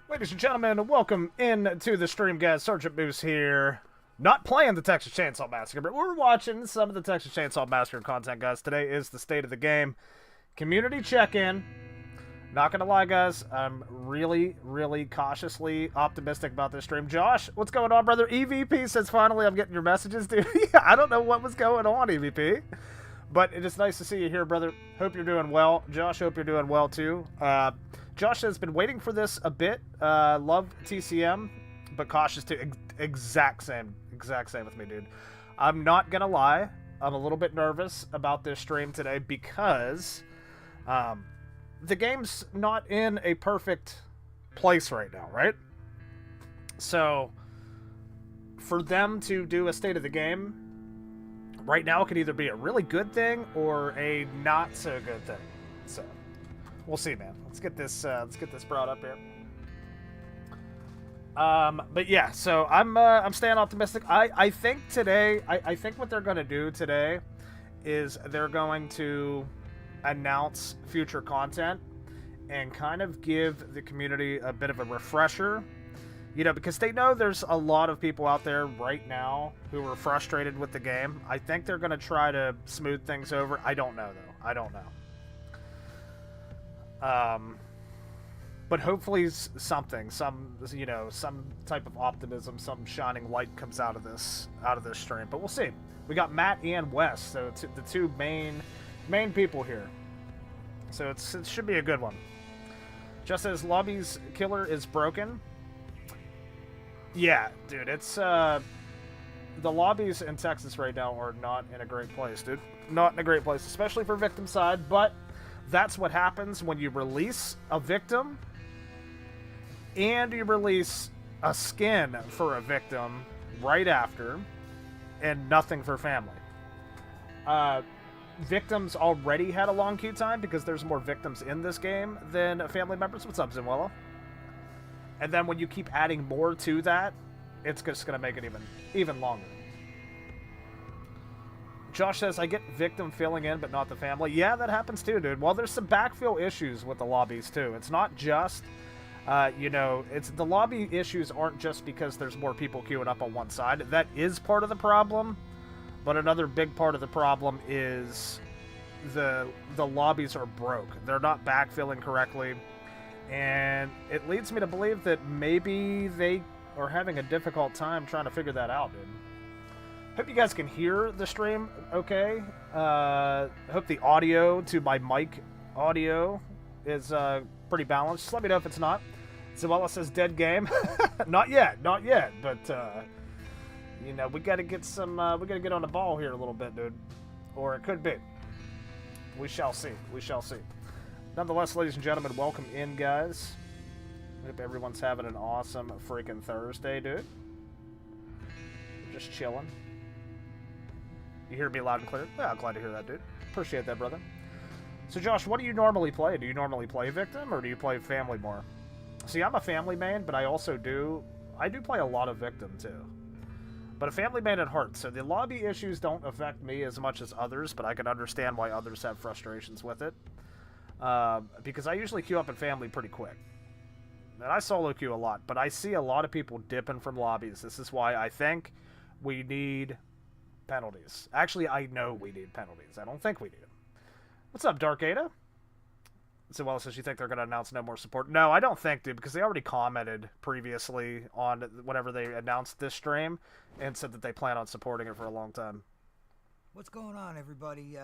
Ladies and gentlemen, welcome in to the stream, guys. Sergeant Moose here. Not playing the Texas Chainsaw Massacre, but we're watching some of the Texas Chainsaw Massacre content, guys. Today is the state of the game. Community check-in. Not gonna lie, guys, I'm really cautiously optimistic about this stream. Josh, what's going on, brother? EVP says, finally, I'm getting your messages, dude. Yeah, I don't know what was going on, EVP. But it is nice to see you here, brother. Hope you're doing well. Josh, hope you're doing well, too. Josh has been waiting for this a bit. Love TCM, but cautious too. Exact same with me, dude. I'm not gonna lie. I'm a little bit nervous about this stream today because the game's not in a perfect place right now, right? So for them to do a state of the game right now could either be a really good thing or a not so good thing. So we'll see, man. Let's get this brought up here. But yeah, so I'm staying optimistic. I think today, I think what they're going to do today is they're going to announce future content and kind of give the community a bit of a refresher. You know, because they know there's a lot of people out there right now who are frustrated with the game. I think they're going to try to smooth things over. I don't know, though. I don't know. But hopefully some type of optimism, some shining light comes out of this stream. But we'll see. We got Matt and Wes, so the two main people here. So it should be a good one. Just as Lobby's killer is broken. Yeah, dude, it's the lobbies in Texas right now are not in a great place, dude. Not in a great place, especially for victim side, but that's what happens when you release a victim and you release a skin for a victim right after and nothing for family. Victims already had a long queue time because there's more victims in this game than family members. What's up, Zinwella? And then when you keep adding more to that, it's just going to make it even longer. Josh says, I get victim filling in, but not the family. Yeah, that happens too, dude. Well, there's some backfill issues with the lobbies too. It's not just, it's the lobby issues aren't just because there's more people queuing up on one side. That is part of the problem. But another big part of the problem is the lobbies are broke. They're not backfilling correctly. And it leads me to believe that maybe they are having a difficult time trying to figure that out, dude. Hope you guys can hear the stream okay. Hope the audio to my mic audio is pretty balanced. Just let me know if it's not. Zabella says dead game. Not yet, but we gotta get we gotta get on the ball here a little bit, dude. Or it could be. We shall see. Nonetheless, ladies and gentlemen, welcome in, guys. Hope everyone's having an awesome freaking Thursday, dude. Just chilling. You hear me loud and clear? Yeah, I'm glad to hear that, dude. Appreciate that, brother. So, Josh, what do you normally play? Do you normally play Victim, or do you play Family more? See, I'm a Family main, but I also do play a lot of Victim, too. But a Family main at heart, so the lobby issues don't affect me as much as others, but I can understand why others have frustrations with it. Because I usually queue up in Family pretty quick. And I solo queue a lot, but I see a lot of people dipping from lobbies. This is why I think we need penalties. Actually, I know we need penalties. I don't think we do. What's up, Dark Ada? So, well, says you think they're going to announce no more support? No, I don't think, dude, because they already commented previously on whenever they announced this stream and said that they plan on supporting it for a long time. What's going on, everybody?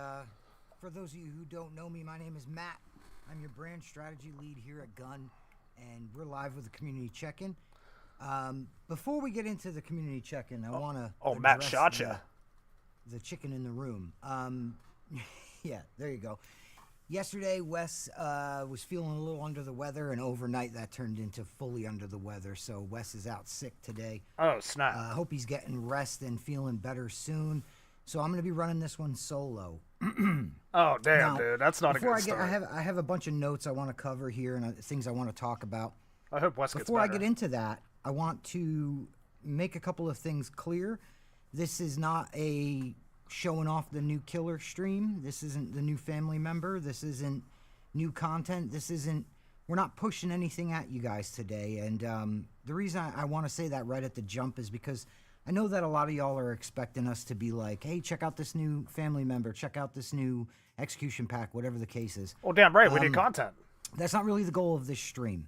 For those of you who don't know me, my name is Matt. I'm your brand strategy lead here at Gun, and we're live with the community check-in. Before we get into the community check-in, I want to Matt shot ya. The chicken in the room. Yeah, there you go. Yesterday, Wes was feeling a little under the weather, and overnight that turned into fully under the weather. So Wes is out sick today. Oh, snap. I hope he's getting rest and feeling better soon. So I'm going to be running this one solo. Oh, damn, now, dude. That's not a good start. I have a bunch of notes I want to cover here and things I want to talk about. I hope Wes gets better. Before I get into that, I want to make a couple of things clear. This is not a showing off the new killer stream. This isn't the new family member. This isn't new content. we're not pushing anything at you guys today. And the reason I want to say that right at the jump is because I know that a lot of y'all are expecting us to be like, hey, check out this new family member, check out this new execution pack, whatever the case is. Well, damn right, we need content. That's not really the goal of this stream.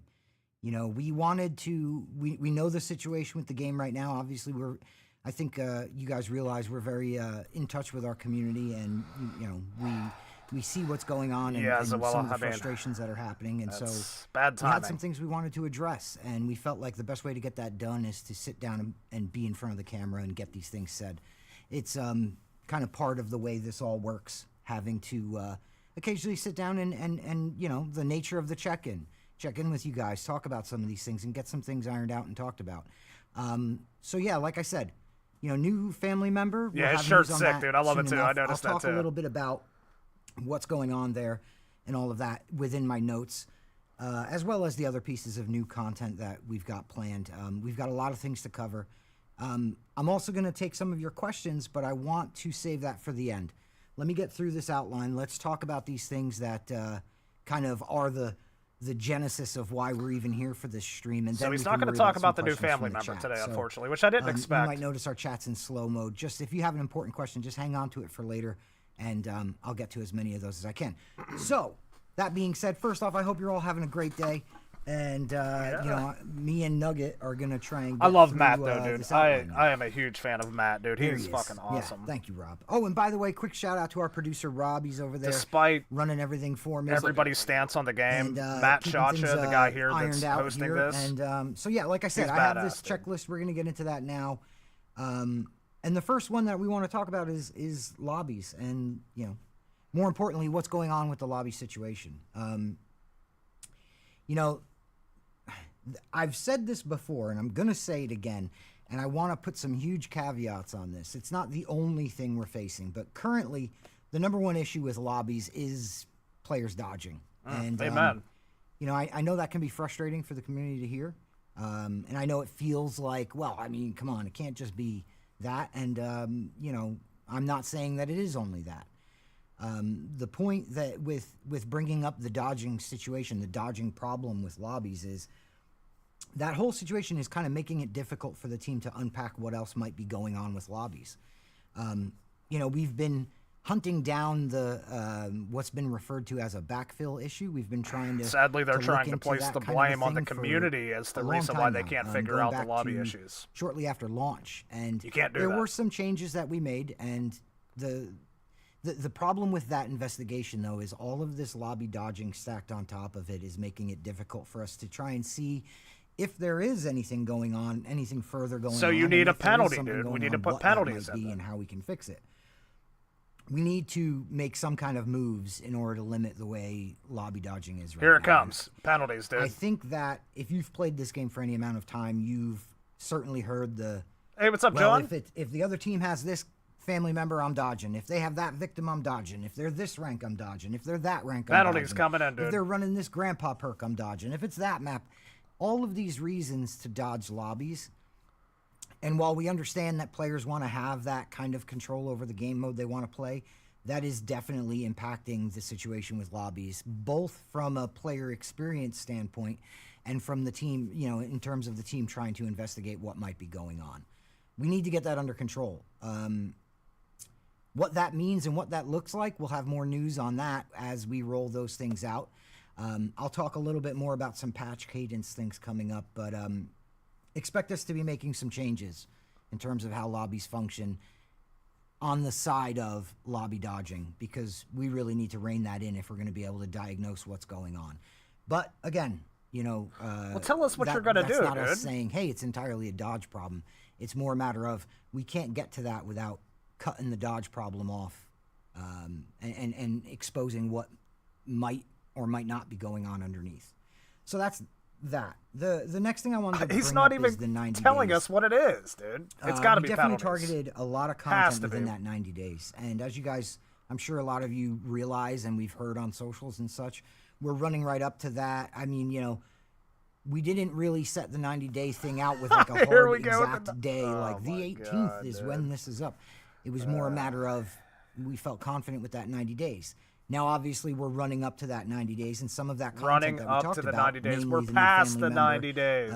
You know, we wanted to, we know the situation with the game right now. Obviously, I think you guys realize we're very in touch with our community, and, you know, we see what's going on and some of the frustrations that are happening. And so bad we had some things we wanted to address, and we felt like the best way to get that done is to sit down and be in front of the camera and get these things said. It's kind of part of the way this all works, having to occasionally sit down and you know, the nature of the check in with you guys, talk about some of these things and get some things ironed out and talked about. So yeah, like I said, you know, new family member. Yeah, his shirt's sick, dude. I love it too. I noticed that too. I'll talk a little bit about what's going on there and all of that within my notes, as well as the other pieces of new content that we've got planned. We've got a lot of things to cover. I'm also going to take some of your questions, but I want to save that for the end. Let me get through this outline. Let's talk about these things that kind of are the genesis of why we're even here for this stream. And so then he's not going to talk about the new family member today, unfortunately, which I didn't expect. You might notice our chat's in slow mode. Just if you have an important question, just hang on to it for later, and I'll get to as many of those as I can. So, that being said, first off, I hope you're all having a great day. And, you know, me and Nugget are going to try and get I love through, Matt, though, dude. I am a huge fan of Matt, dude. He's fucking awesome. Yeah, thank you, Rob. Oh, and by the way, quick shout out to our producer, Rob. He's over there despite running everything for me. Everybody's stance on the game. And, Matt Chacha, the guy here that's hosting here. this. And so, yeah, like I said, I have this checklist. We're going to get into that now. And the first one that we want to talk about is lobbies and, you know, more importantly, what's going on with the lobby situation. You know, I've said this before, and I'm going to say it again, and I want to put some huge caveats on this. It's not the only thing we're facing, but currently, the number one issue with lobbies is players dodging. And, amen. You know, I know that can be frustrating for the community to hear, and I know it feels like, well, I mean, come on, it can't just be that, and, you know, I'm not saying that it is only that. The point that with bringing up the dodging situation, the dodging problem with lobbies is that whole situation is kind of making it difficult for the team to unpack what else might be going on with lobbies. You know, we've been hunting down the what's been referred to as a backfill issue. We've been trying to sadly they're trying to place the blame on the community as the reason why they can't figure out the lobby issues. Shortly after launch, and you can't do there were some changes that we made, and the problem with that investigation, though, is all of this lobby dodging stacked on top of it is making it difficult for us to try and see if there is anything going on, anything further going on. So you need a penalty, dude. We need to put penalties in and how we can fix it. We need to make some kind of moves in order to limit the way lobby dodging is right now. Here it comes. Penalties, dude. I think that if you've played this game for any amount of time, you've certainly heard the... Hey, what's up, John? If the other team has this family member, I'm dodging. If they have that victim, I'm dodging. If they're this rank, I'm dodging. If they're that rank, I'm dodging. Penalties coming in, dude. If they're running this grandpa perk, I'm dodging. If it's that map... All of these reasons to dodge lobbies, and while we understand that players want to have that kind of control over the game mode they want to play, that is definitely impacting the situation with lobbies, both from a player experience standpoint and from the team, you know, in terms of the team trying to investigate what might be going on. We need to get that under control. What that means and what that looks like, we'll have more news on that as we roll those things out. I'll talk a little bit more about some patch cadence things coming up, but expect us to be making some changes in terms of how lobbies function on the side of lobby dodging, because we really need to rein that in if we're going to be able to diagnose what's going on. But again, you know, well, tell us what you're going to do, dude. That's not dude. Us saying, hey, it's entirely a dodge problem. It's more a matter of we can't get to that without cutting the dodge problem off and exposing what might or might not be going on underneath. So that's that. The next thing I wanted to bring He's not up even is the 90 telling days. us what it is, dude. It's got to be definitely penalties. Targeted a lot of content within that 90 days. And as you guys, I'm sure a lot of you realize, and we've heard on socials and such, we're running right up to that. I mean, you know, we didn't really set the 90-day thing out with like a hard exact day. Like the 18th is when this is up. It was more a matter of we felt confident with that 90 days. Now, obviously, we're running up to that 90 days, and some of that content Running that we up talked to the about, 90 days. namely We're the new past family the member, 90 days.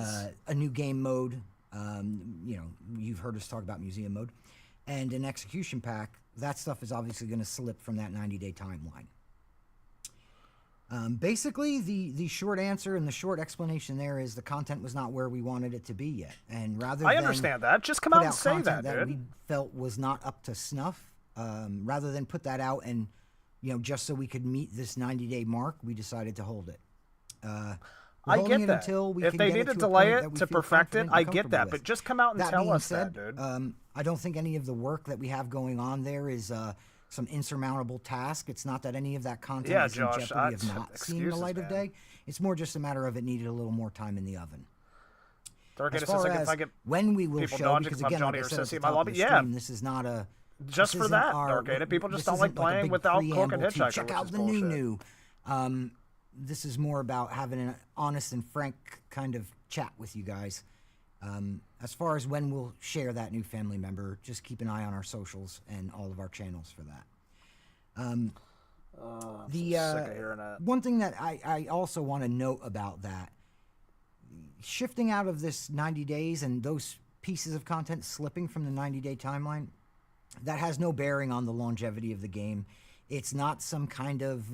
A new game mode. You've heard us talk about museum mode, and an execution pack. That stuff is obviously going to slip from that 90-day timeline. Basically, the short answer and the short explanation there is the content was not where we wanted it to be yet, and rather I than understand that. Just come put out and say content that, dude. we felt was not up to snuff, rather than put that out and just so we could meet this 90-day mark, we decided to hold it. I get that. Until we if can they get need it to a delay point that it we to feel perfect it, confident I and get comfortable that. with. But just come out and That tell being us said, that, dude. I don't think any of the work that we have going on there is some insurmountable task. It's not that any of that content is Josh, in jeopardy of not seeing the light of day. It's more just a matter of it needed a little more time in the oven. As far as when we will show, because again, like I said at the top of the stream, this is not a... Just for that, Dark People just don't like playing without Cloak and Hitchhiker, check out the new. This is more about having an honest and frank kind of chat with you guys. As far as when we'll share that new family member, just keep an eye on our socials and all of our channels for that. I'm so sick of hearing that. One thing that I also want to note about that, shifting out of this 90 days and those pieces of content slipping from the 90-day timeline, that has no bearing on the longevity of the game. It's not some kind of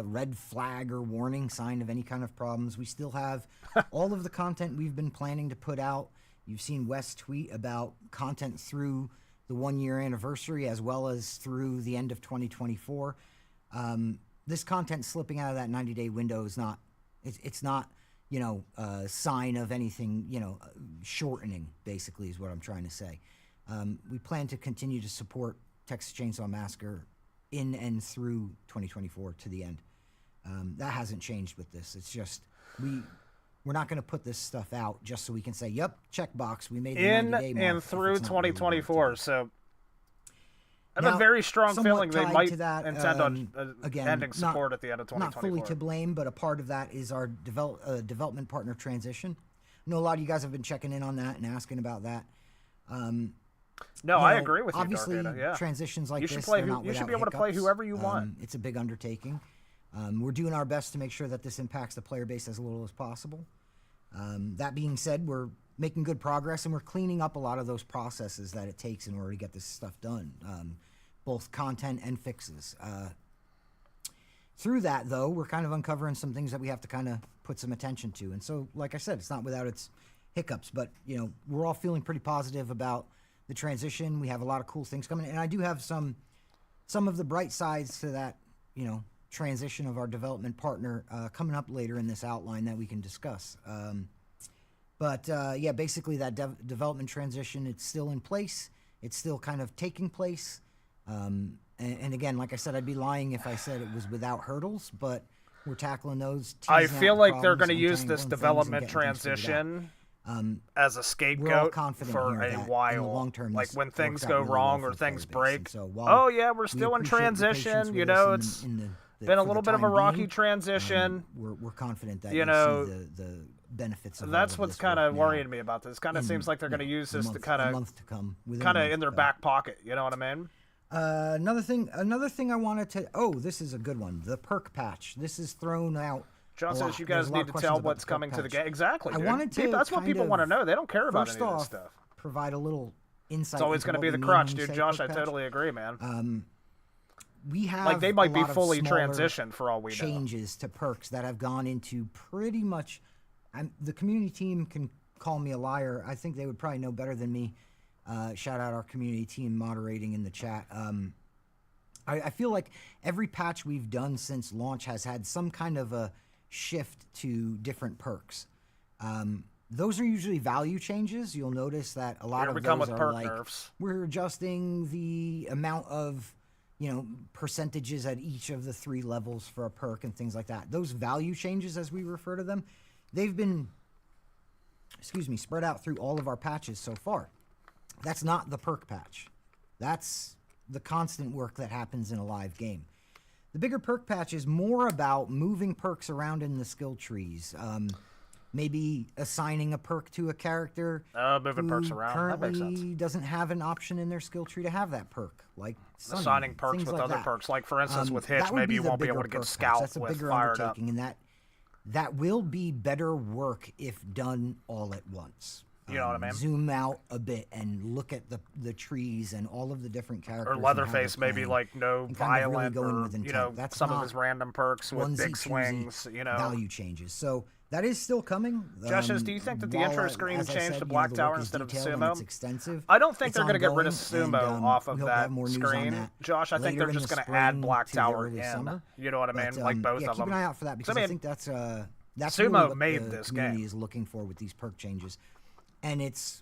red flag or warning sign of any kind of problems. We still have all of the content we've been planning to put out. You've seen Wes tweet about content through the 1-year anniversary as well as through the end of 2024. This content slipping out of that 90-day window is not, it's not, a sign of anything, shortening, basically, is what I'm trying to say. We plan to continue to support Texas Chainsaw Massacre in and through 2024 to the end. That hasn't changed with this. It's just we're not going to put this stuff out just so we can say, "Yep, checkbox, we made the 90-day mark." In and through 2024. So I have a very strong feeling they might intend on ending support at the end of 2024. Not fully to blame, but a part of that is our development partner transition. I know a lot of you guys have been checking in on that and asking about that. No, I agree with you, obviously, Dark Ada, yeah. Transitions like you this, you should be able to play whoever you want. It's a big undertaking. We're doing our best to make sure that this impacts the player base as little as possible. That being said, we're making good progress, and we're cleaning up a lot of those processes that it takes in order to get this stuff done, both content and fixes. Through that, though, we're kind of uncovering some things that we have to kind of put some attention to. And so, like I said, it's not without its hiccups, but, we're all feeling pretty positive about the transition. We have a lot of cool things coming, and I do have some of the bright sides to that, transition of our development partner coming up later in this outline that we can discuss. Yeah, basically that development transition, it's still in place. It's still kind of taking place. And again, like I said, I'd be lying if I said it was without hurdles, but we're tackling those. I feel like they're going to use this development transition as a scapegoat for a while. Like when things go wrong or things break. So oh yeah, we're still in transition. It's been a little bit of a rocky transition. We're confident that you'll see the benefits of that's what's kind of worrying me about this. Kind of seems like they're going to use this to kind of in their back pocket. You know what I mean? Another thing I wanted to. Oh, this is a good one. The perk patch. This is thrown out. John says you guys need to tell what's coming to the game. Exactly. I wanted to. That's what people want to know. They don't care about any of this stuff. Provide a little insight. It's always going to be the crutch, dude. Josh, I totally agree, man. We have like they might be fully transitioned for all we know. Changes to perks that have gone into pretty much. The community team can call me a liar. I think they would probably know better than me. Shout out our community team moderating in the chat. I feel like every patch we've done since launch has had some kind of a shift to different perks. Those are usually value changes. You'll notice that a lot of those are like nerfs. We're adjusting the amount of percentages at each of the 3 levels for a perk and things like that. Those value changes, as we refer to them, they've been spread out through all of our patches so far. That's not the perk patch. That's the constant work that happens in a live game. The bigger perk patch is more about moving perks around in the skill trees. maybe assigning a perk to a character Moving perks around. That makes sense. currently doesn't have an option in their skill tree to have that perk, like Sunny, Assigning perks things with like other that. perks. Like, for instance, with Hitch, That would maybe you the won't be bigger able to get perk patch. Scout That's a with bigger fired up. undertaking, and that will be better work if done all at once. You know what I mean? Zoom out a bit and look at the trees and all of the different characters. Or and how they're Leatherface, maybe playing, like no and kind of really violent, go in or with intent. you know, That's some of not his random perks with onesie, big twosie swings. You know, value changes. So that is still coming. Joshes, do you think that the while intro screen as I changed said, to the Black work Tower is instead of detailed and Sumo? It's extensive. I don't think It's they're going to get rid of ongoing, Sumo and, off of we hope to that have more news on screen. that Josh, I think later they're in just the going to add spring Black to Tower early in. summer. You know what I mean? But, Like both yeah, of them. keep an eye out for that, because I I mean, think that's Sumo really what made the this community game. is looking for with these perk changes, and it's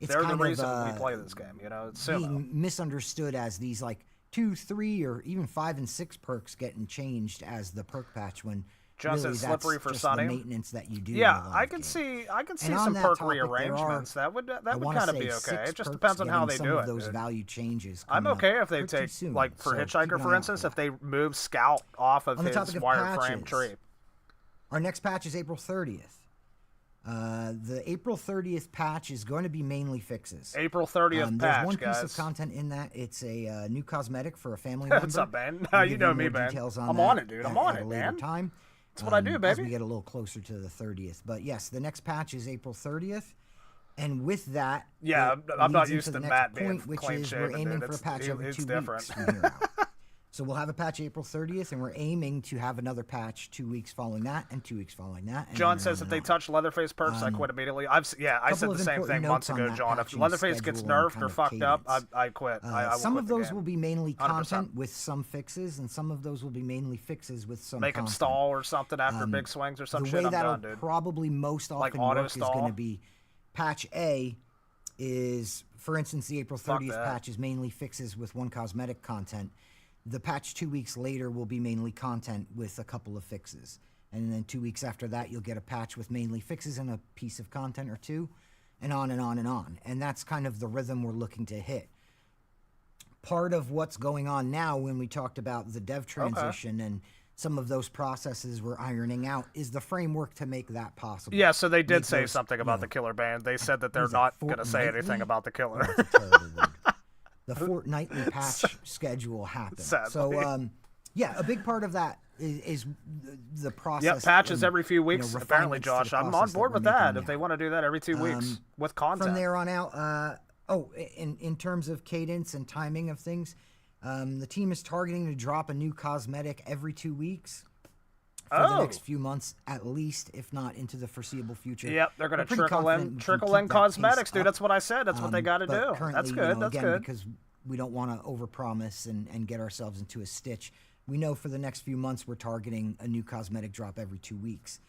They're the kind reason of, we play this game. You know, it's Sumo. being misunderstood as these like 2, 3, or even 5 and 6 perks getting changed as the perk patch, when John really says slippery that's for just Sunny. the maintenance that you do. Yeah, in a lot I of can games. see And some on that perk topic, there rearrangements. are, That would I kind wanna of be say, okay. 6 It just perks depends on how getting they some do of it. those Dude. value changes. I'm coming up okay if they pretty take soon, like for so keep Hitchhiker, an for eye out instance, for if that. they move Scout off of On the his topic of wireframe patches, tree. Our next patch is April 30th. The April 30th patch is going to be mainly fixes. April 30th patch, There's one guys. piece of content in that. It's a new cosmetic for a family member. What's up, man? We'll you give know more me, man. details on I'm that on it, dude. I'm on at it, a later man. time. That's what I do, As baby. we get a little closer to the 30th. But yes, the next patch is April 30th. And with that, Yeah, it I'm not leads used into to the Matt next being point, which clean is shaven, we're aiming dude. for a patch every It's 2 different. weeks from here out. So we'll have a patch April 30th, and we're aiming to have another patch 2 weeks following that, and 2 weeks following that. And John on says and if they on. touch Leatherface perks, I quit immediately. I said Couple the of same important thing months notes on ago, that John. If patching Leatherface gets schedule and nerfed kind or of fucked up, cadence. I quit. I will Some quit of the those game. will be mainly 100%. content with some fixes, and some of those will be mainly fixes with some Make him content. stall or something after big swings or some The shit. way I'm that'll done, dude. probably most Like often auto work is stall. going to be patch A is, for instance, the April 30th that. patch is mainly fixes with one cosmetic content. The patch 2 weeks later will be mainly content with a couple of fixes. And then 2 weeks after that, you'll get a patch with mainly fixes and a piece of content or two, and on and on and on. And that's kind of the rhythm we're looking to hit. Part of what's going on now, when we talked about the dev transition and some of those processes we're ironing out, is the framework to make that possible. Yeah, so they did Make say those, something about the killer band. They said that they're is that not going to say fortnightly? anything about the killer. That's a terrible word. The fortnightly patch schedule happens. Sadly. So, yeah, a big part of that is the process. Yep, patches and, every few weeks. Apparently, refinements to the Josh, I'm on process board we're with that. making If they now. want to do that every 2 weeks with content. From there on out, in terms of cadence and timing of things, the team is targeting to drop a new cosmetic every 2 weeks for the next few months at least, if not into the foreseeable future. Yep, they're going We're to pretty trickle confident in we can keep that cosmetics, pace dude. up. That's what I said. That's what they got to But do. currently, That's good. That's again, good. because we don't want to overpromise and get ourselves into a stitch. We know for the next few months we're targeting a new cosmetic drop every 2 weeks.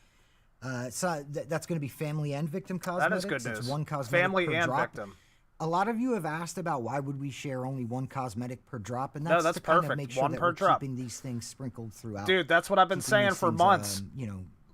So that's going to be family and victim That cosmetics. is good news. It's one cosmetic Family per and drop. victim. A lot of you have asked about why would we share only one cosmetic per drop, and No, that's that's to kind perfect. of make sure One that per we're drop. keeping these things sprinkled throughout. Dude, that's what I've been Keeping saying these for things, months.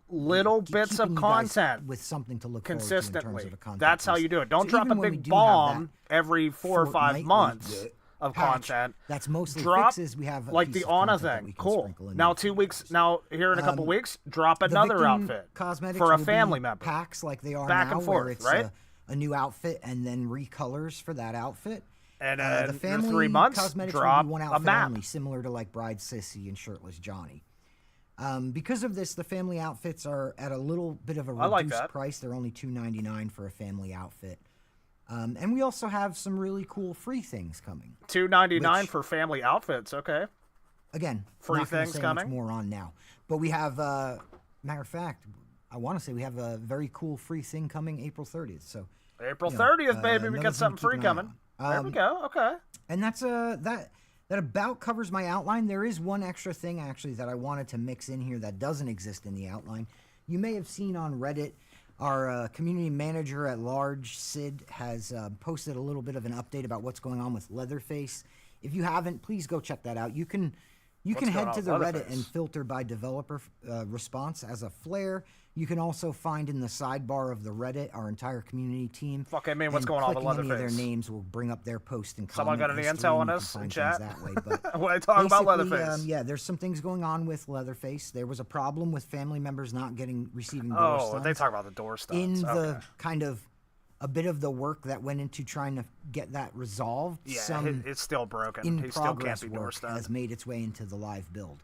Little keep- bits of keeping you guys content with something to look forward to in consistently. terms of a content That's how piece. you do it. Don't So drop a even when we big do have bomb that every 4 or 5 fortnightly months of patch, content. that's mostly Drop fixes. We have a like piece the of Ana content that thing. we can Cool. sprinkle in Now there 2 for weeks. guys. Now here in a couple weeks, drop The another victim outfit cosmetics for a will family be member. packs like they are Back now, and forth, where it's right? a new outfit and then recolors for that outfit. And The in family 3 months, cosmetics drop will be one a outfit map. only, similar to like Bride Sissy and Shirtless Johnny. Because of this, the family outfits are at a little bit of a I like reduced that. price. They're only $2.99 for a family outfit. And we also have some really cool free things coming. $2.99 Which- for family outfits. Okay. Again, Free not gonna things say coming? much more on now. But we have, matter of fact, I want to say we have a very cool free thing coming April 30th. So April you know, 30th, baby. We another got thing something to keep free an eye coming. on. There we go. Okay. And that's that about covers my outline. There is one extra thing actually that I wanted to mix in here that doesn't exist in the outline. You may have seen on Reddit, our community manager at large, Sid, has posted a little bit of an update about what's going on with Leatherface. If you haven't, please go check that out. You can going head on to with the Reddit Leatherface? and filter by developer response as a flare. You can also find in the sidebar of the Reddit our entire community team. Fuck, I mean, what's going on with Clicking any of their Leatherface? names will bring up their post and comment. Someone got any history, intel and on you us can in find chat? things that way. But When I talk about basically, Leatherface. yeah, there's some things going on with Leatherface. There was a problem with family members not receiving door stuns. They talk about the door stuns. In the kind of a bit of the work that went into trying to get that resolved. Yeah, it's still broken. In He still can't progress be door work stunned. has made its way into the live build.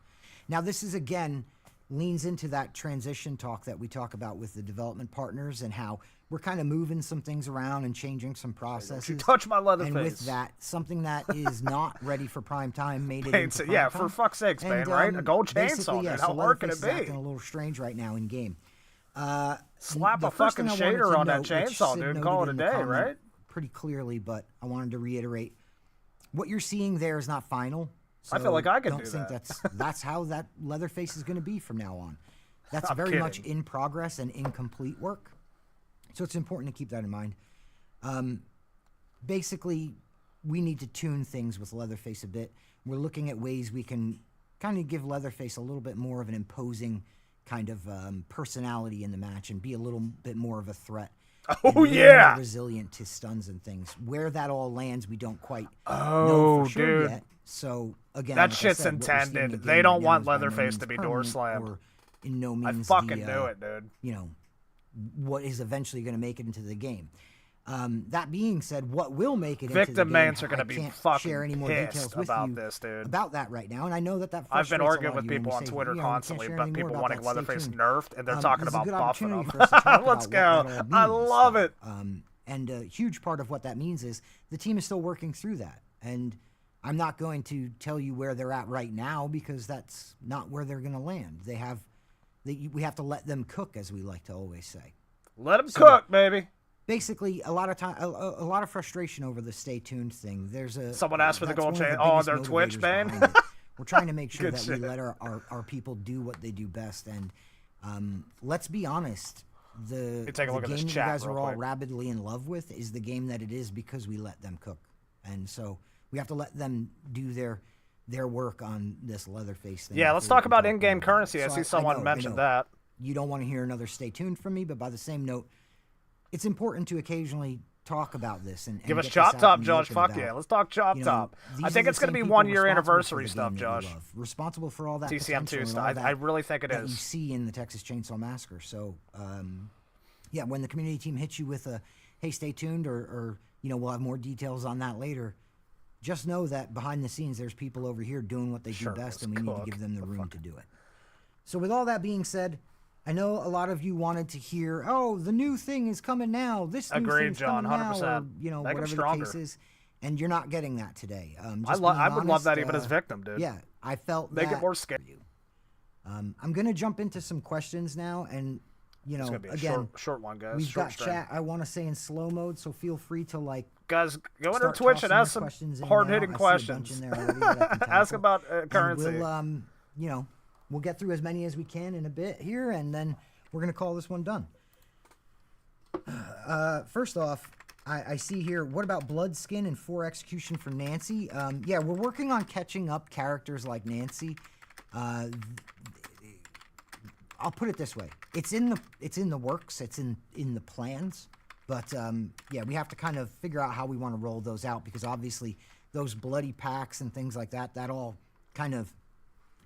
Now this is again leans into that transition talk that we talk about with the development partners and how we're kind of moving some things around and changing some processes. You touch my Leatherface. And with that, something that is not ready for prime time made it into prime yeah, time. for fuck's sakes, And, man, right? A gold chainsaw, yeah, man. so How hard can Leatherface it is be? acting a little strange right now in game. Slap The a first fucking thing I wanted shader to on that note, which chainsaw, Sid dude, and noted call it a in the day, comment right? Pretty clearly, but I wanted to reiterate what you're seeing there is not final. I feel like I could don't do think that. that's how that Leatherface is going to be from now on. That's I'm very much kidding. in progress and incomplete work. So it's important to keep that in mind. Basically, we need to tune things with Leatherface a bit. We're looking at ways we can kind of give Leatherface a little bit more of an imposing kind of personality in the match and be a little bit more of a threat. Oh, and really yeah. more resilient to stuns and things. Where that all lands, we don't quite know for sure dude. yet. So again, That like I shit's said, what we're seeing in intended. the They game don't right now want is by no Leatherface means to be door permanent slammed. or in no I means fucking the, knew it, dude. You know, what is eventually going to make it into the game. That being said, what will make it into the Victim game, mains are I going to be can't fucking share any more pissed details with about you this, dude. about that right now, and I know that I've frustrates been a lot arguing of with you when people we on say, Twitter we can't constantly share about any more people about wanting that. Stay Leatherface tuned. nerfed, and they're talking This is a about good buffing opportunity him. for us to talk Let's about go. what that I all means, love though. it. And a huge part of what that means is the team is still working through that. And I'm not going to tell you where they're at right now because that's not where they're going to land. We have to let them cook, as we like to always say. Let him cook, baby. Basically, a lot of time, a lot of frustration over the stay tuned thing. Someone asked for the that's gold one of chain. the Oh, biggest their Twitch motivators ban? behind it. We're trying to make sure Good that shit. we let our people do what they do best. And let's be honest, the take a look at game this that you chat guys are real all quick. rabidly in love with is the game that it is because we let them cook. And so we have to let them do their work on this Leatherface thing. Yeah, let's before we talk can about talk in-game more about it. currency. I So see someone know, mentioned that. You don't want to hear another stay tuned from me, but by the same note, it's important to occasionally talk about this and Give us get this Chop out Top, in the Josh. open Fuck about, yeah. Let's talk Chop you know, Top. these I are think the it's going to same be people 1 year responsible anniversary for the stuff, game that we Josh. love, responsible for all that TCM2 potential and stuff. all that I really think it that is. you see in the Texas Chainsaw Massacre. So, yeah, when the community team hits you with a, hey, stay tuned, or we'll have more details on that later. Just know that behind the scenes, there's people over here doing what they do best, and we need to give them the room to do it. So with all that being said, I know a lot of you wanted to hear, oh, the new thing is coming now. This new Agreed, thing's John, coming now, 100%. or, Make 'em whatever the stronger. case is. And you're not getting that today. I Just would being love that honest, even as victim, dude. Yeah, I felt Make that it more scary. for you. I'm going to jump into some questions now, and, It's going to be a again, short one, guys. we've Short got stream. chat, I want to say in slow mode, so feel free to, Guys, go into start Twitch and tossing ask your some questions in hard-hitting now. I see a bunch questions. in there already that I can Ask tackle. about And currency. we'll get through as many as we can in a bit here, and then we're going to call this one done. First off, I see here, what about Bloodskin and 4 Execution for Nancy? Yeah, we're working on catching up characters like Nancy. I'll put it this way. It's in the works. It's in the plans. But, yeah, we have to kind of figure out how we want to roll those out, because obviously those bloody packs and things like that, that all kind of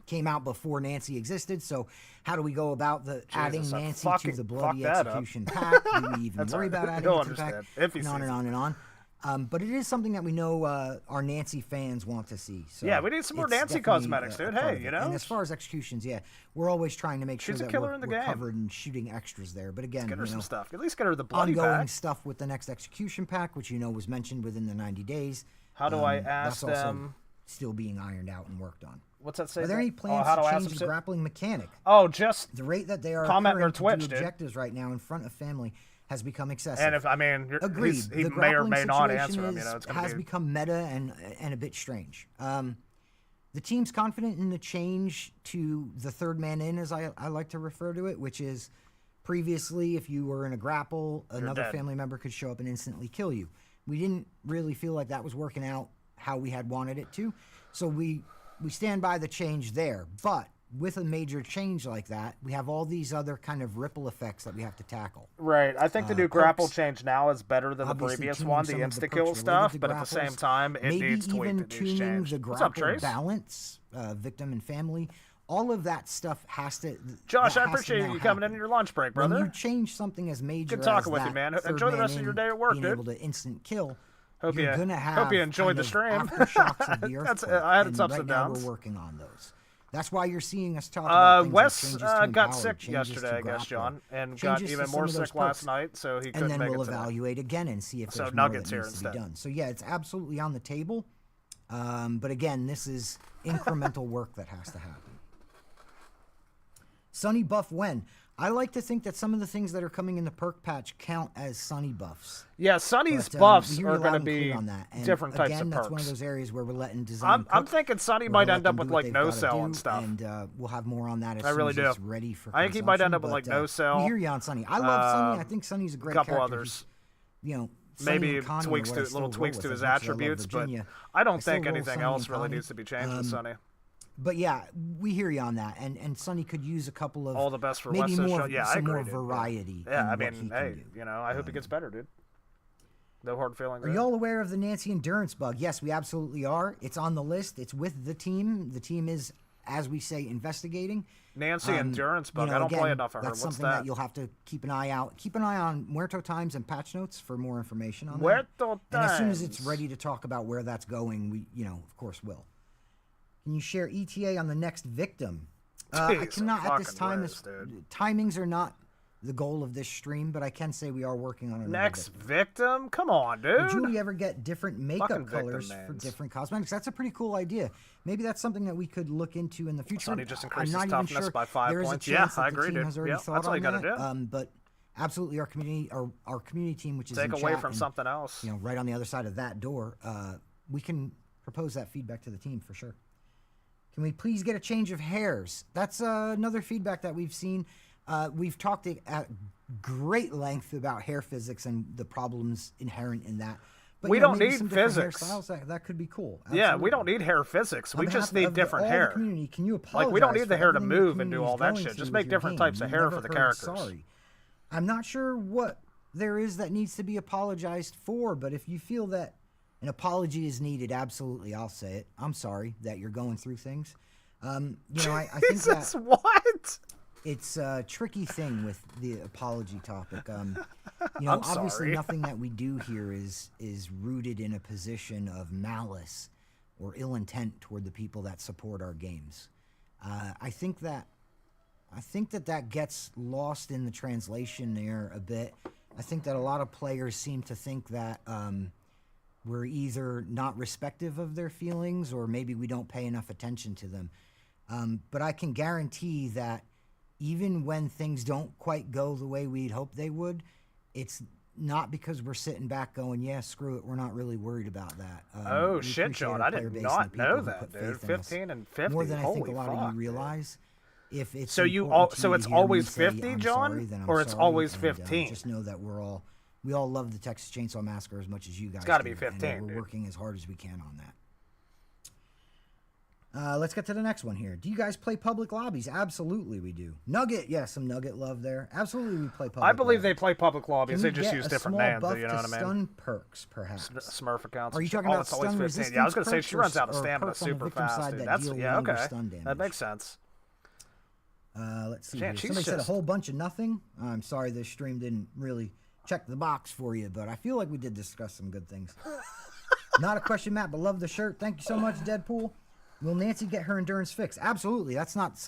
came out before Nancy existed. So how do we go about adding Nancy to the bloody execution pack? Do we even worry about adding He'll it to the pack? understand if he And on sees and it. on and on. But it is something that we know our Nancy fans want to see. So Yeah, we need some more it's Nancy definitely cosmetics, a dude. part Hey, of you it. know? And as far as executions, yeah, we're always trying to make sure She's a that killer we're in the we're game. covered and shooting extras there. But again, Get her you some know, stuff. At least get her the bloody ongoing pack. stuff with the next execution pack, which was mentioned within the 90 days. How do I ask that's also them? still being ironed out and worked on. What's that say? Are there any plans how do to I ask change them the grappling mechanic? Oh, just The rate that they are comment occurring or Twitch, to do dude. objectives right now in front of family has become excessive. and if I mean, Agreed. he The may or grappling may not situation answer him. You know, it's gonna has be. become meta and a bit strange. The team's confident in the change to the third man in, as I like to refer to it, which is previously if you were in a grapple, another dead. family member could show up and instantly kill you. We didn't really feel like that was working out how we had wanted it to, so we stand by the change there. But with a major change like that, we have all these other kind of ripple effects that we have to tackle. Right. I think the new grapple change now is better than the Obviously, previous tuning one, some the of the insta-kill perks stuff, related to but at the same grapples, time, it maybe needs even tweaked, it needs tuning changed. the What's up, grapple Trace? balance, victim and family. All of that stuff has to. Josh, that I has to appreciate now you coming happen. in your lunch break, brother. When you change something as major Good talking as with that you, man. third Enjoy the man rest of your day at work, being dude. able to instant kill, Hope you're you gonna have hope you enjoyed the stream. aftershocks of the earthquake. I had and its ups right and now downs. we're working on those. That's why you're seeing us talk about things Wes like changes to got empower, sick changes yesterday, to I guess, grapple, John, and got changes to even some more of those sick last perks. night, so he And couldn't then make we'll it today. evaluate again and see if So there's more Nuggets that here needs to be instead. done. So yeah, it's absolutely on the table. But again, this is incremental work that has to happen. Sunny buff when? I like to think that some of the things that are coming in the perk patch count as Sunny buffs. Yeah, Sunny's But, buffs we hear are you going loud to and clear be on that. And different types again, of that's one of perks. those areas where we're letting design I'm cook. thinking Sunny We're might gonna end let up them with do what like they've no gotta cell do, and stuff. And we'll have more on that as I soon really as do. it's ready for I think he might end up with consumption, like but, no cell. We hear you on Sunny. I love Sunny. I think Sunny's a great couple character. others. He's, you know, Sunny Maybe and Connie are tweaks what to I still little roll tweaks with to as his much as I love attributes, but Virginia. I don't still think roll anything Sunny else and really Connie. needs to be changed in Sunny. But yeah, we hear you on that, and Sunny could use a couple of All the best for maybe West more, Show. Yeah, I some agree, more dude. variety. Yeah, in I what mean, he can hey, do. you know, I hope it gets better, dude. No hard feelings. Are y'all aware of the Nancy endurance bug? Yes, we absolutely are. It's on the list. It's with the team. The team is, as we say, investigating. Nancy endurance bug. You know, I don't play again, enough of her. That's What's something that? you'll have to keep an eye out. Keep an eye on Muerto Times and patch notes for more information on Muerto that. And as soon as it's Times. ready to talk about where that's going, we, of course, will. Can you share ETA on the next victim? I Jeez, cannot at this fucking time. whiz, dude. Timings are not the goal of this stream, but I can say we are working on another Next victim. victim? Come on, dude. Would Julie ever get different makeup Fucking victim colors for names. different cosmetics? That's a pretty cool idea. Maybe that's something that we could look into in the future. Sonny just I'm increased not his even toughness sure. by 5 There is a points. chance Yeah, I that agree, the team dude. has already Yeah, thought that's all on you gotta that. do. But absolutely, our community team, which is Take in away chat from and, something else. right on the other side of that door, we can propose that feedback to the team for sure. Can we please get a change of hairs? That's another feedback that we've seen. We've talked at great length about hair physics and the problems inherent in that. But, We you know, don't maybe need some different physics. hairstyles, that could be cool. Yeah, we Absolutely. don't need hair physics. On We behalf just need of different all hair. The community, can you apologize Like, we don't need the for hair to everything the move and do community all is that going shit. through Just with make your different game? types of You hair never for the heard characters. Sorry. I'm not sure what there is that needs to be apologized for, but if you feel that an apology is needed, absolutely, I'll say it. I'm sorry that you're going through things. I think that Jesus, what? it's a tricky thing with the apology topic. I'm Obviously sorry. nothing that we do here is rooted in a position of malice or ill intent toward the people that support our games. I think that gets lost in the translation there a bit. I think that a lot of players seem to think that we're either not respective of their feelings or maybe we don't pay enough attention to them. But I can guarantee that even when things don't quite go the way we'd hope they would, it's not because we're sitting back going, yeah, screw it, we're not really worried about that. Oh, We shit, appreciate John. our I player did base not and the people know who that, put dude. faith in us. 15 and 50. More than I think Holy a lot fuck, of you dude. realize. If it's So you important all- to so you to it's hear me always say, 50, "I'm John? sorry," then I'm Or it's sorry, always and, 15? just know that we all love the Texas Chainsaw Massacre as much as you guys. It's gotta be and 15, we're dude. working as hard as we can on that. Let's get to the next one here. Do you guys play public lobbies? Absolutely, we do. Nugget, some Nugget love there. Absolutely, we play public. I believe they lobbies. play public lobbies. Can They we just get use a different small names. buff You know to what I mean? Stun perks, perhaps. Smurf accounts. Are you and shit. talking about it's always stun 15. Yeah, I was gonna say resistance she runs out of perks or stamina perks on the super victim fast, side dude. that That's deal yeah, longer okay. stun That damage? makes sense. Let's see. Man, Here. she's Somebody said a just- whole bunch of nothing. I'm sorry this stream didn't really check the box for you, but I feel like we did discuss some good things. Not a question, Matt, but love the shirt. Thank you so much, Deadpool. Will Nancy get her endurance fixed? Absolutely. That's not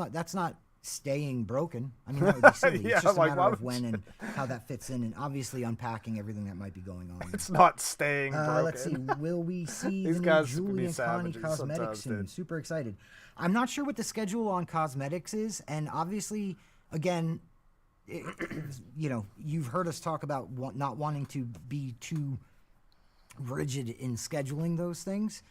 staying broken. I mean, that would be silly. Yeah, It's just a like, matter why of would when and how that fits in, and obviously unpacking everything that might be going on. It's not staying broken. Let's see. Will we see These the new guys can be Julie and Connie savages cosmetics sometimes, soon? dude. Super excited. I'm not sure what the schedule on cosmetics is, and obviously, again, you've heard us talk about not wanting to be too rigid in scheduling those things.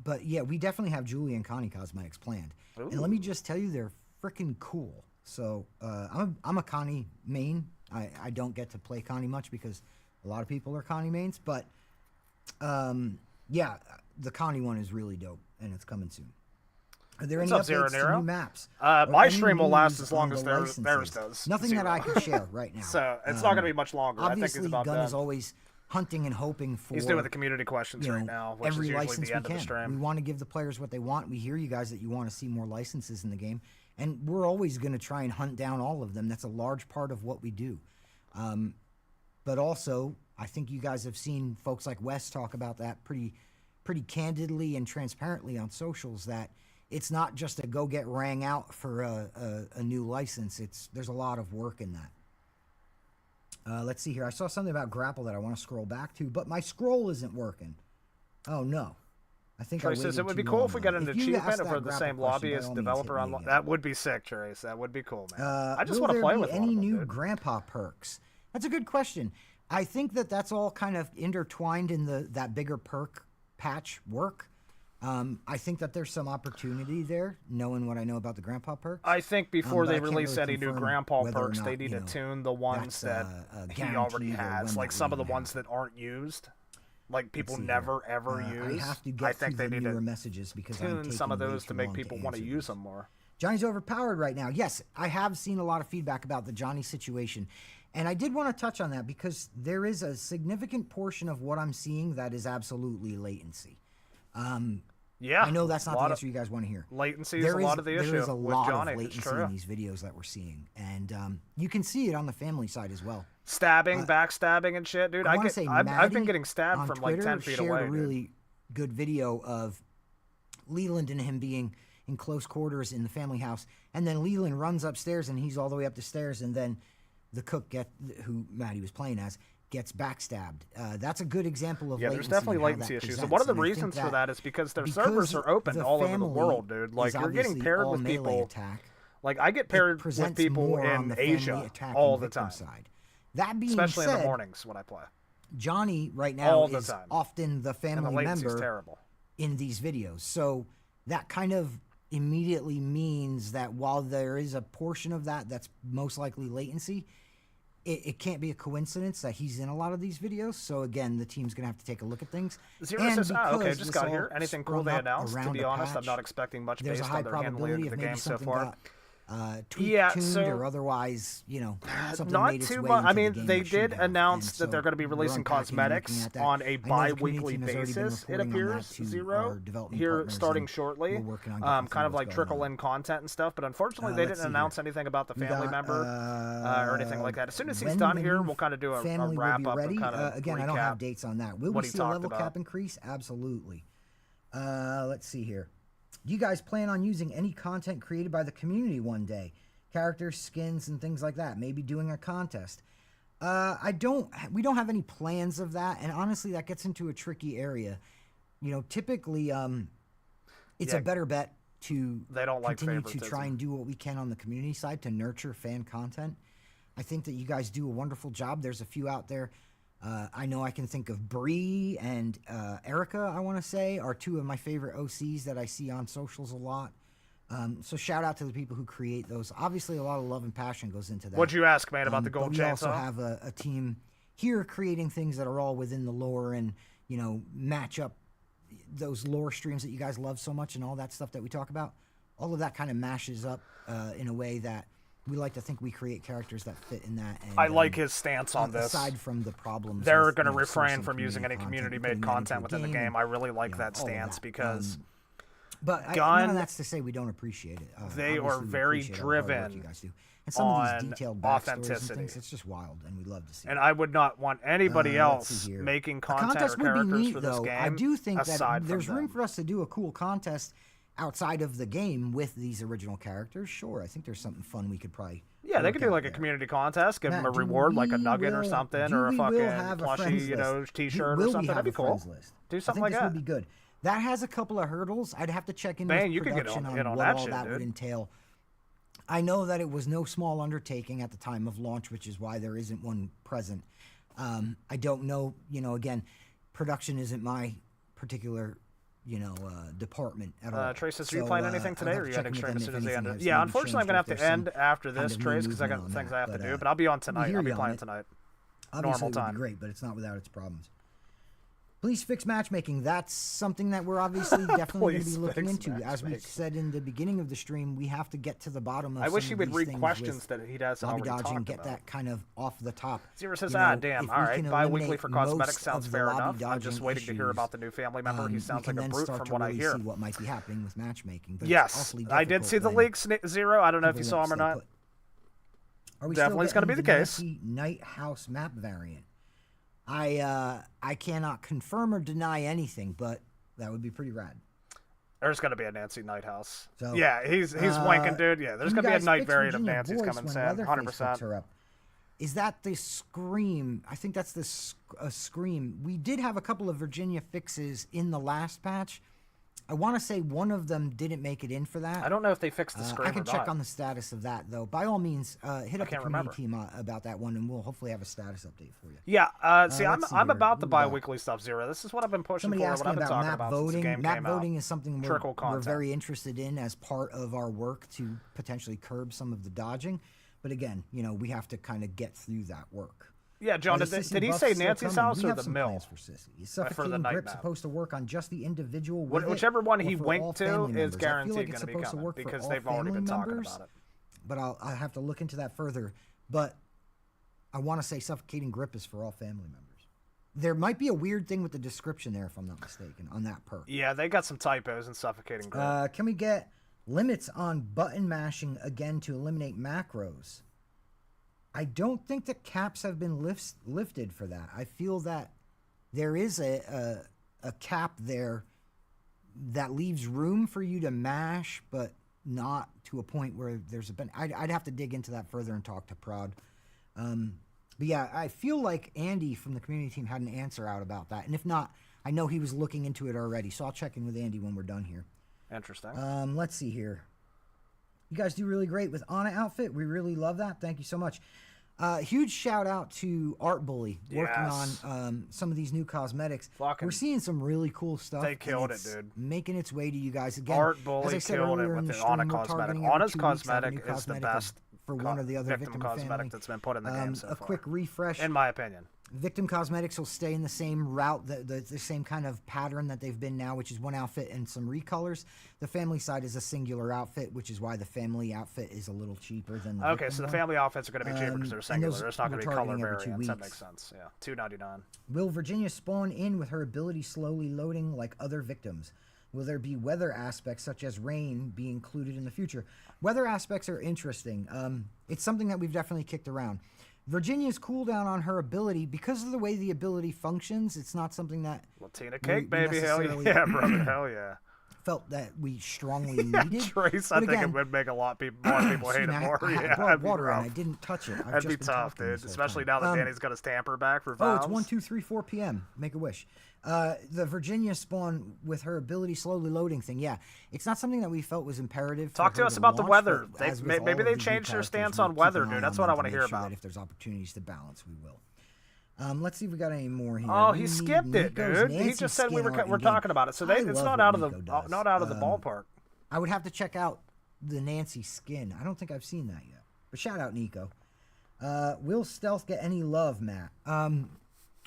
But yeah, we definitely have Julie and Connie cosmetics planned. Ooh. And let me just tell you, they're freaking cool. So I'm a Connie main. I don't get to play Connie much because a lot of people are Connie mains. But yeah, the Connie one is really dope, and it's coming soon. Are there any Sub-Zero updates to Nero? new maps? My Or stream any will last news as long on as the theirs licenses? does. Nothing Zero. that I can share right now. So it's not going to be much longer. I think Obviously, it's about Gun done. is always hunting and hoping for. He's doing the community questions right now, which every is usually license the end we of the can. We stream. want to give the players what they want. We hear you guys that you want to see more licenses in the game, and we're always going to try and hunt down all of them. That's a large part of what we do. But also, I think you guys have seen folks like Wes talk about that pretty candidly and transparently on socials, that it's not just a go get rang out for a new license. There's a lot of work in that. Let's see here. I saw something about Grapple that I want to scroll back to, but my scroll isn't working. Oh, no. I think Trey says it would be cool if we got an achievement for the same lobby as developer on. That would be sick, Trace. That would be cool, man. I just want to play with any one of them, new dude. grandpa perks? That's a good question. I think that's all kind of intertwined in that bigger perk patch work. I think that there's some opportunity there, knowing what I know about the grandpa perks. I think before they I can't release really any new confirm grandpa whether or perks, not, they need to tune the ones that he already guaranteed or has, when like that some of the will even ones that aren't used, like people see never ever use. I have to get think to they the need newer to messages because I'm tune taking some of way those too to make long people want to answer use these. them more. Johnny's overpowered right now. Yes, I have seen a lot of feedback about the Johnny situation. And I did want to touch on that because there is a significant portion of what I'm seeing that is absolutely latency. Yeah, I know that's not the answer you guys want to hear. Latency is a lot of the issue There is a with lot Johnny. of latency in these videos that we're seeing. And you can see it on the family side as well. Stabbing, backstabbing, and shit, dude. I've been getting stabbed on from Twitter like 10 feet shared away. A really good video of Leland and him being in close quarters in the family house, and then Leland runs upstairs and he's all the way up the stairs, and then the cook who Maddie was playing as gets backstabbed. That's a good example of yeah. latency. There's definitely and how latency that issues, presents. and one of the And I think reasons for that is because their because servers are open the all over the family world, dude. Like is you're getting obviously paired all with melee people. attack, Like I get paired with presents people more on in the family Asia attack all and the victim time, side. That being especially said, in the mornings when I play. Johnny right now All the is time. often the And the family latency's member terrible. in these videos. So that kind of immediately means that while there is a portion of that that's most likely latency, it can't be a coincidence that he's in a lot of these videos. So again, the team's going to have to take a look at things. Zero And says, okay, because just this got all here. Anything cool sprung they up announced? To around be a honest, I'm patch, not expecting much there's based a high on their handling probability of the of maybe game so something far. got tweaked, Yeah, tuned, so or otherwise, something not made its too way much. into I the mean, game they that shouldn't did have. announce And that they're so going to be we're releasing unpacking and looking cosmetics at that. on a I know the community bi-weekly team has already been basis. It reporting on that appears to Zero our development here partners, starting and shortly. we're working on getting Kind of what's like going trickle on. in content and stuff. But unfortunately, they Let's didn't see announce here. anything about the We family got, member or anything like that. As soon as he's when done the here, new we'll kind of do a family will wrap be up ready. and kind of Again, I don't have recap dates on that. Will what we he see a talked level about. cap increase? Absolutely. Let's see here. Do you guys plan on using any content created by the community one day? Characters, skins, and things like that. Maybe doing a contest. We don't have any plans of that, and honestly, that gets into a tricky area. Typically, it's a better bet to They don't like continue to favoritism. try and do what we can on the community side to nurture fan content. I think that you guys do a wonderful job. There's a few out there. I know I can think of Bree and Erica, I want to say, are two of my favorite OCs that I see on socials a lot. So shout out to the people who create those. Obviously, a lot of love and passion goes into that. What'd you ask, man, about the But gold we also chainsaw? have a team here creating things that are all within the lore and, match up those lore streams that you guys love so much and all that stuff that we talk about. All of that kind of mashes up in a way that we like to think we create characters that fit in that. And, I like his stance on this. Aside from the problems, They're with, going to sourcing refrain from using any community community-made content, content putting within that the into game. I really like that all of stance that. because But none Gun- of that's to say we don't appreciate it. they are Obviously, we very appreciate all the hard work driven you guys do. And some of on these detailed backstories and authenticity. things, it's just wild, and we love to see and it. I would not want anybody Let's else see here. making A content contest or would be characters neat, for this though. game. I do think aside that from there's room them. for us to do a cool contest outside of the game with these original characters. Sure, I think there's something fun we could probably. Yeah, they work could do out like a there. community contest, give them a Matt, do reward like a we nugget or will- something, do or a we will fucking have a plushie, friends list? t-shirt Will or we something. have That'd be a cool. friends list? Do I something think like this that. would be good. That has a couple of hurdles. I'd have to check in Man, with you could get production in on what that all shit, that would dude. entail. I know that it was no small undertaking at the time of launch, which is why there isn't one present. I don't know, again, production isn't my particular, department at all. Trace says, are you So, playing anything I'll today, have or to you check ending in stream with as them soon if as they anything end? has Yeah, maybe unfortunately, I'm going to have changed, to or if end there's after some this, kind of Trace, new because I got movement on things that, I have to but, do. But I'll be on we tonight. hear I'll be you on playing it. tonight. Obviously, Normal it would time. be great, but it's not without its problems. Police fix matchmaking. That's something that we're obviously definitely going to be looking Police into. As we matchmaking. said in the beginning of the stream, we have to get to the bottom of I wish some he of would these read things questions with that he doesn't lobby already dodging, talk get about. that kind of off the top. Zero says, You know, damn, if all we right, can bi-weekly for eliminate cosmetics most sounds of the fair lobby enough. I'm just dodging waiting to hear issues, about the new family member. He we sounds can like a then brute start from to what I really hear. see what might be happening with matchmaking. But it's Yes, awfully I did difficult see the when leaks, Zero. I don't know if you people saw won't them or stay not. put. Are we Definitely still going to be getting the case. Nancy Night House map variant? I cannot confirm or deny anything, but that would be pretty rad. There's going to be a Nancy Nighthouse. So, Yeah, he's wanking, dude. Yeah, there's going to be a night variant of Nancy's coming soon. 100%. Is that the Scream? I think that's the Scream. We did have a couple of Virginia fixes in the last patch. I want to say one of them didn't make it in for that. I don't know if they fixed the Scream I can or check not. on the status of that, though. By all means, hit up the community remember. team about that one, and we'll hopefully have a status update for you. Yeah, see, let's see I'm here. about the What we got? bi-weekly stuff, Zero. This is what I've been pushing Somebody for, what asking I've been about talking map about since the voting. game Map came voting out. is something Trickle we're content. very interested in as part of our work to potentially curb some of the dodging. But again, you know, we have to kind of get through that work. Yeah, John, did he say Nancy's house or the mill? For Sissy. Suffocating night grip map. supposed to work on just the individual. With Whichever one it, he or for all winked to family is members. I feel guaranteed like going it's to be supposed to coming work for because all they've already been family talking members, about it. But I'll have to look into that further. But I want to say suffocating grip is for all family members. There might be a weird thing with the description there, if I'm not mistaken, on that perk. Yeah, they got some typos in suffocating grip. Can we get limits on button mashing again to eliminate macros? I don't think the caps have been lifted for that. I feel that there is a cap there that leaves room for you to mash, but not to a point where there's a... I'd have to dig into that further and talk to Proud. But yeah, I feel like Andy from the community team had an answer out about that. And if not, I know he was looking into it already. So I'll check in with Andy when we're done here. Interesting. Let's see here. You guys do really great with Anna outfit. We really love that. Thank you so much. Huge shout out to Art Bully working on some of these new cosmetics. We're seeing some really cool stuff. They killed it, dude. Making its way to you guys again. Art Bully killed it with the Anna cosmetic. Anna's cosmetic is the best for one or the other victim cosmetic family. that's been put in the game so far. A quick refresh, in my opinion. Victim cosmetics will stay in the same route, the same kind of pattern that they've been now, which is one outfit and some recolors. The family side is a singular outfit, which is why the family outfit is a little cheaper than the Okay, so the family outfits are going to be cheaper because they're singular. There's not going to be color variants. That makes sense. Yeah, $2.99. Will Virginia spawn in with her ability slowly loading like other victims? Will there be weather aspects such as rain be included in the future? Weather aspects are interesting. It's something that we've definitely kicked around. Virginia's cooldown on her ability, because of the way the ability functions, it's not something that... Latina cake, baby. Hell yeah, brother. Hell yeah. Felt that we strongly needed. Trace, I think it would make a lot more people hate it more. I brought water and I didn't touch it. That'd be tough, dude. Especially now that Danny's got his tamper back for vows. Oh, it's 1, 2, 3, 4 p.m. Make a wish. The Virginia spawn with her ability slowly loading thing. Yeah, it's not something that we felt was imperative. Talk to us about the weather. Maybe they changed their stance on weather, dude. That's what I want to hear about. If there's opportunities to balance, we will. Let's see if we got any more here. Oh, he skipped it, dude. He just said we're talking about it, so it's not out of the ballpark. I would have to check out the Nancy skin. I don't think I've seen that yet. But shout out Nico. Will stealth get any love, Matt?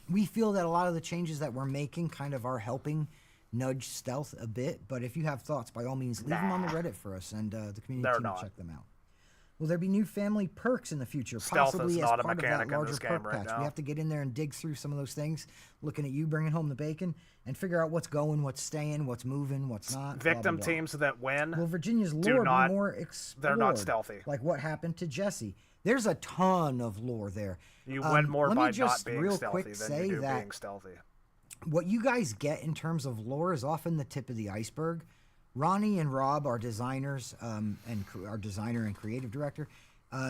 We feel that a lot of the changes that we're making kind of are helping nudge stealth a bit. But if you have thoughts, by all means, leave them on the Reddit for us, and the community team will check them out. Will there be new family perks in the future? Possibly as part of that larger perk patch. We have to get in there and dig through some of those things. Looking at you bringing home the bacon and figure out what's going, what's staying, what's moving, what's not. Victim teams that win. Will Virginia's lore be more explored? They're not stealthy. Like what happened to Jesse. There's a ton of lore there. You win more by not being real stealthy quick than say you do that being stealthy. What you guys get in terms of lore is often the tip of the iceberg. Ronnie and Rob, our designers, and our designer and creative director,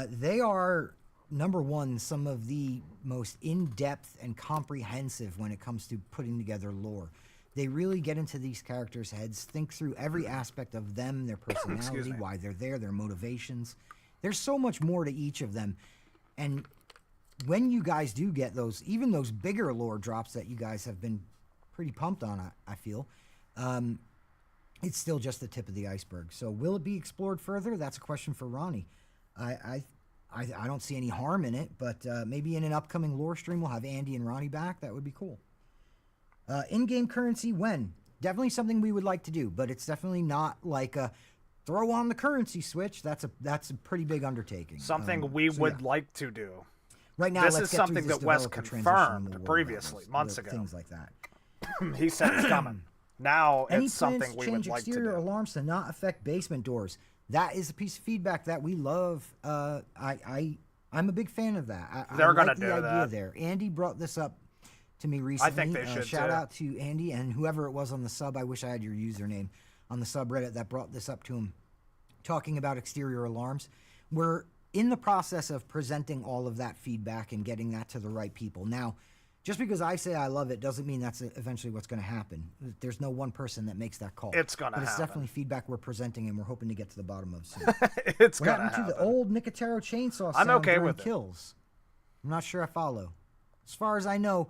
they are, number one, some of the most in-depth and comprehensive when it comes to putting together lore. They really get into these characters' heads, think through every aspect of them, their personality, why they're there, their motivations. There's so much more to each of them. And when you guys do get those, even those bigger lore drops that you guys have been pretty pumped on, I feel, it's still just the tip of the iceberg. So will it be explored further? That's a question for Ronnie. I don't see any harm in it, but maybe in an upcoming lore stream we'll have Andy and Ronnie back. That would be cool. In-game currency when? Definitely something we would like to do, but it's definitely not like a throw on the currency switch. That's a pretty big undertaking. Something we would like to do. Right now, this let's is get something through this that Wes developer transition confirmed and we'll previously, worry about months ago. Things like that. He said it's coming. Now Any it's plans something to we would change like to exterior do. alarms to not affect basement doors? That is a piece of feedback that we love. I'm a big fan of that. They're going gonna to do the idea that. there. Andy brought this up to me recently. I think they should shout too. out to Andy and whoever it was on the sub. I wish I had your username on the subreddit that brought this up to him, talking about exterior alarms. We're in the process of presenting all of that feedback and getting that to the right people. Now, just because I say I love it doesn't mean that's eventually what's going to happen. There's no one person that makes that call. It's going to happen. But it's happen. definitely feedback we're presenting and we're hoping to get to the bottom of soon. It's What going to happened happen. to the old Nicotero chainsaw sound I'm okay during with it. kills? I'm not sure I follow. As far as I know,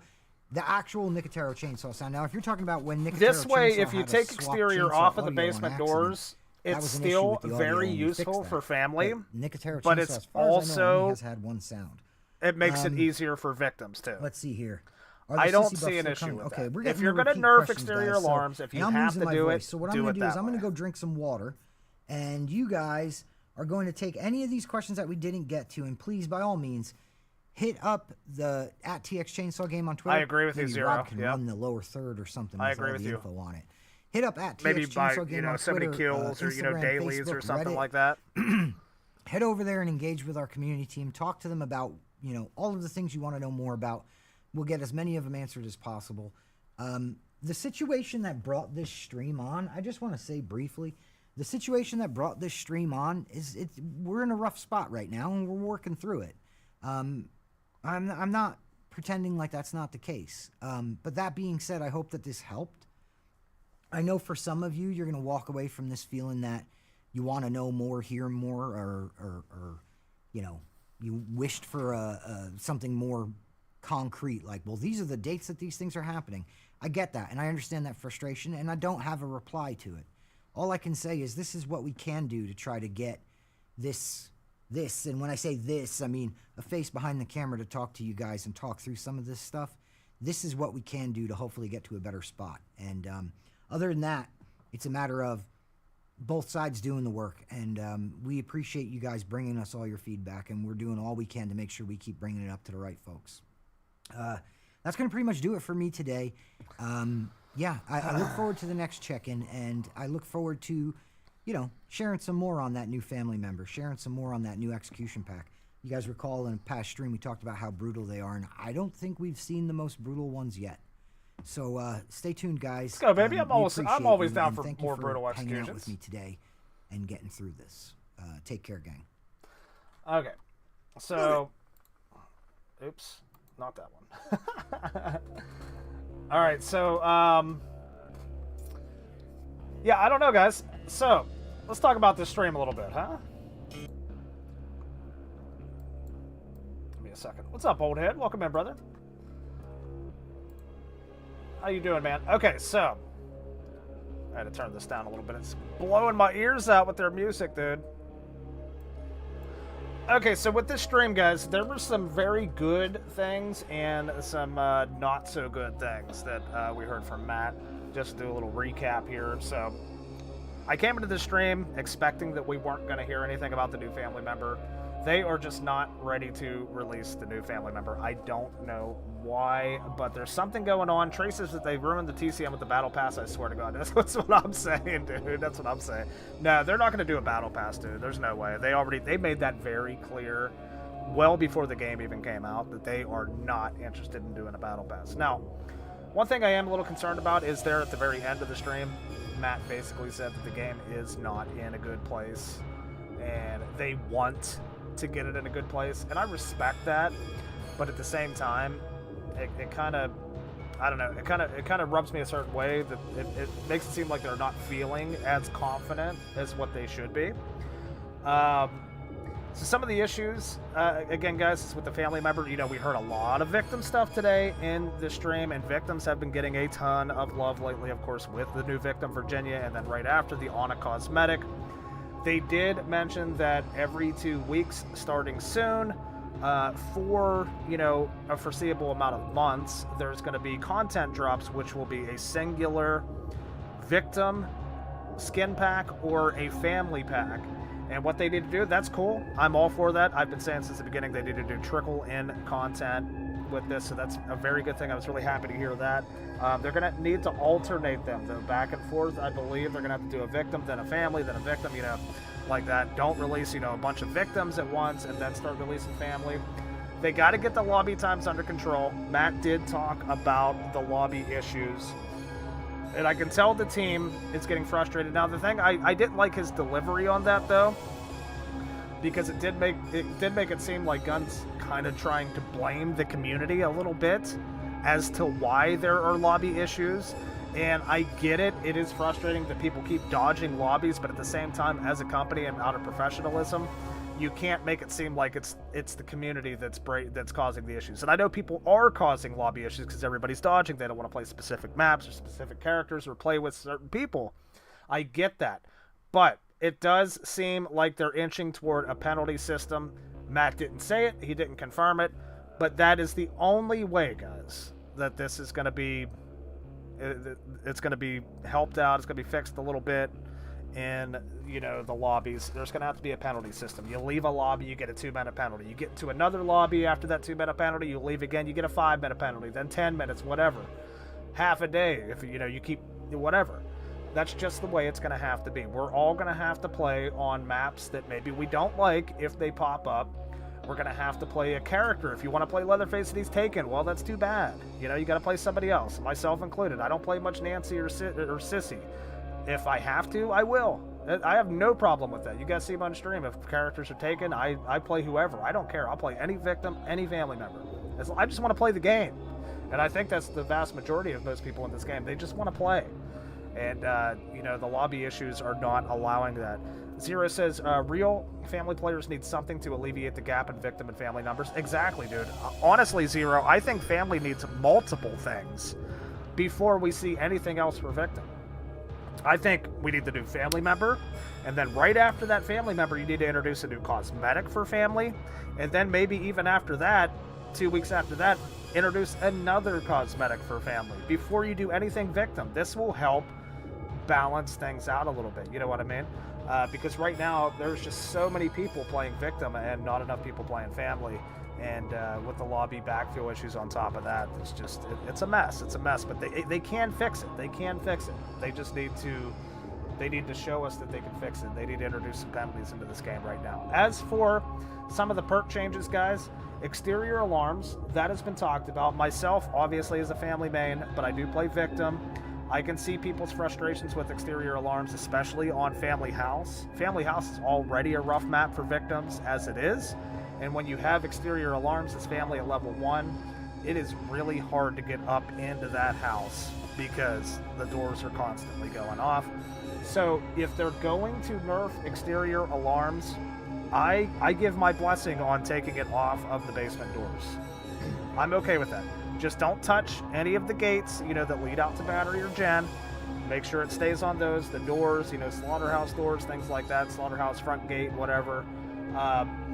the actual Nicotero chainsaw sound. Now, if you're talking about when Nicotero This way, chainsaw if you had a take swap exterior chainsaw off of the audio on basement accident, doors, that it's was an issue still with the audio very and we fixed useful that. for family. But Nicotero but chainsaw, it's as far as I know, also- only has had one sound. It makes it easier for victims too. Let's see here. Are the I don't sissy see buffs an still issue coming? with Okay, that. we're If getting you're the going to repeat nerf questions, exterior guys, alarms, if and you I'm have losing to my do voice. it, So what I'm do going it to do is that I'm going way. to go drink some water, and you guys are going to take any of these questions that we didn't get to, and please, by all means, hit up the @TX Chainsaw Game on Twitter. I agree with you, Maybe Zero. Rob can Yep. run the lower third or something. I with agree all with the you. info on it. Hit up @TX Maybe by Chainsaw Game on so many Twitter, kills or Instagram, dailies Facebook, or something Reddit. like that. Head over there and engage with our community team. Talk to them about, all of the things you want to know more about. We'll get as many of them answered as possible. The situation that brought this stream on, I just want to say briefly, the situation that brought this stream on we're in a rough spot right now and we're working through it. I'm not pretending like that's not the case. But that being said, I hope that this helped. I know for some of you, you're going to walk away from this feeling that you want to know more, hear more, or you wished for something more concrete, like, well, these are the dates that these things are happening. I get that, and I understand that frustration, and I don't have a reply to it. All I can say is this is what we can do to try to get this, and when I say this, I mean a face behind the camera to talk to you guys and talk through some of this stuff. This is what we can do to hopefully get to a better spot. And other than that, it's a matter of both sides doing the work, and we appreciate you guys bringing us all your feedback, and we're doing all we can to make sure we keep bringing it up to the right folks. That's going to pretty much do it for me today. I look forward to the next check-in, and I look forward to, sharing some more on that new family member, sharing some more on that new execution pack. You guys recall in a past stream we talked about how brutal they are, and I don't think we've seen the most brutal ones yet. So stay tuned, guys. Let's go, baby. I'm We always appreciate you, down and for thank you more brutal hanging out with executions. me today and getting through this. Take care, gang. Okay. So, oops, not that one. All right. So, yeah, I don't know, guys. So, let's talk about this stream a little bit, huh? Give me a second. What's up, old head? Welcome in, brother. How you doing, man? Okay, so I had to turn this down a little bit. It's blowing my ears out with their music, dude. Okay, so with this stream, guys, there were some very good things and some not so good things that we heard from Matt. Just to do a little recap here. So I came into the stream expecting that we weren't going to hear anything about the new family member. They are just not ready to release the new family member. I don't know why, but there's something going on. Trace says that they ruined the TCM with the battle pass. I swear to God, that's what I'm saying, dude. That's what I'm saying. No, they're not going to do a battle pass, dude. There's no way. They made that very clear well before the game even came out that they are not interested in doing a battle pass. Now, one thing I am a little concerned about is there at the very end of the stream, Matt basically said that the game is not in a good place and they want to get it in a good place, and I respect that, but at the same time, it kind of, I don't know, it kind of rubs me a certain way that it makes it seem like they're not feeling as confident as what they should be. So some of the issues, again, guys, is with the family member. We heard a lot of victim stuff today in the stream, and victims have been getting a ton of love lately, of course, with the new victim, Virginia, and then right after the Anna cosmetic. They did mention that every 2 weeks, starting soon, for, you know, a foreseeable amount of months, there's going to be content drops, which will be a singular victim skin pack or a family pack. And what they need to do, that's cool. I'm all for that. I've been saying since the beginning they need to do trickle in content with this, so that's a very good thing. I was really happy to hear that. They're going to need to alternate them, though, back and forth. I believe they're going to have to do a victim, then a family, then a victim, you know, like that. Don't release, you know, a bunch of victims at once and then start releasing family. They got to get the lobby times under control. Matt did talk about the lobby issues, and I can tell the team is getting frustrated. Now, the thing, I didn't like his delivery on that, though, because it did make it seem like Gunn's kind of trying to blame the community a little bit as to why there are lobby issues. And I get it. It is frustrating that people keep dodging lobbies, but at the same time, as a company and out of professionalism, you can't make it seem like it's the community that's causing the issues. And I know people are causing lobby issues because everybody's dodging. They don't want to play specific maps or specific characters or play with certain people. I get that. But it does seem like they're inching toward a penalty system. Matt didn't say it. He didn't confirm it. But that is the only way, guys, that this is going to be... It's going to be helped out. It's going to be fixed a little bit in, you know, the lobbies. There's going to have to be a penalty system. You leave a lobby, you get a 2-minute penalty. You get to another lobby after that 2-minute penalty, you leave again, you get a 5-minute penalty, then 10 minutes, whatever. Half a day, if, you know, you keep, whatever. That's just the way it's going to have to be. We're all going to have to play on maps that maybe we don't like if they pop up. We're going to have to play a character. If you want to play Leatherface and he's taken, well, that's too bad. You know, you got to play somebody else, myself included. I don't play much Nancy or Sissy. If I have to, I will. I have no problem with that. You guys see him on stream. If characters are taken, I play whoever. I don't care. I'll play any victim, any family member. I just want to play the game. And I think that's the vast majority of most people in this game. They just want to play. And, you know, the lobby issues are not allowing that. Zero says, real family players need something to alleviate the gap in victim and family numbers. Exactly, dude. Honestly, Zero, I think family needs multiple things before we see anything else for victim. I think we need to do family member, and then right after that family member, you need to introduce a new cosmetic for family, and then maybe even after that, 2 weeks after that, introduce another cosmetic for family before you do anything victim. This will help balance things out a little bit, you know what I mean? Because right now there's just so many people playing victim and not enough people playing family, and with the lobby backfill issues on top of that, it's just it's a mess. It's a mess, but they can fix it. They can fix it. They just need to show us that they can fix it. They need to introduce some penalties into this game right now. As for some of the perk changes, guys, exterior alarms, that has been talked about. Myself, obviously, as a family main, but I do play victim. I can see people's frustrations with exterior alarms, especially on Family House. Family House is already a rough map for victims as it is, and when you have exterior alarms as family at level 1, it is really hard to get up into that house because the doors are constantly going off. So if they're going to nerf exterior alarms, I give my blessing on taking it off of the basement doors. I'm okay with that. Just don't touch any of the gates, you know, that lead out to Battery or Gen. Make sure it stays on those. The doors, you know, slaughterhouse doors, things like that, slaughterhouse front gate, whatever.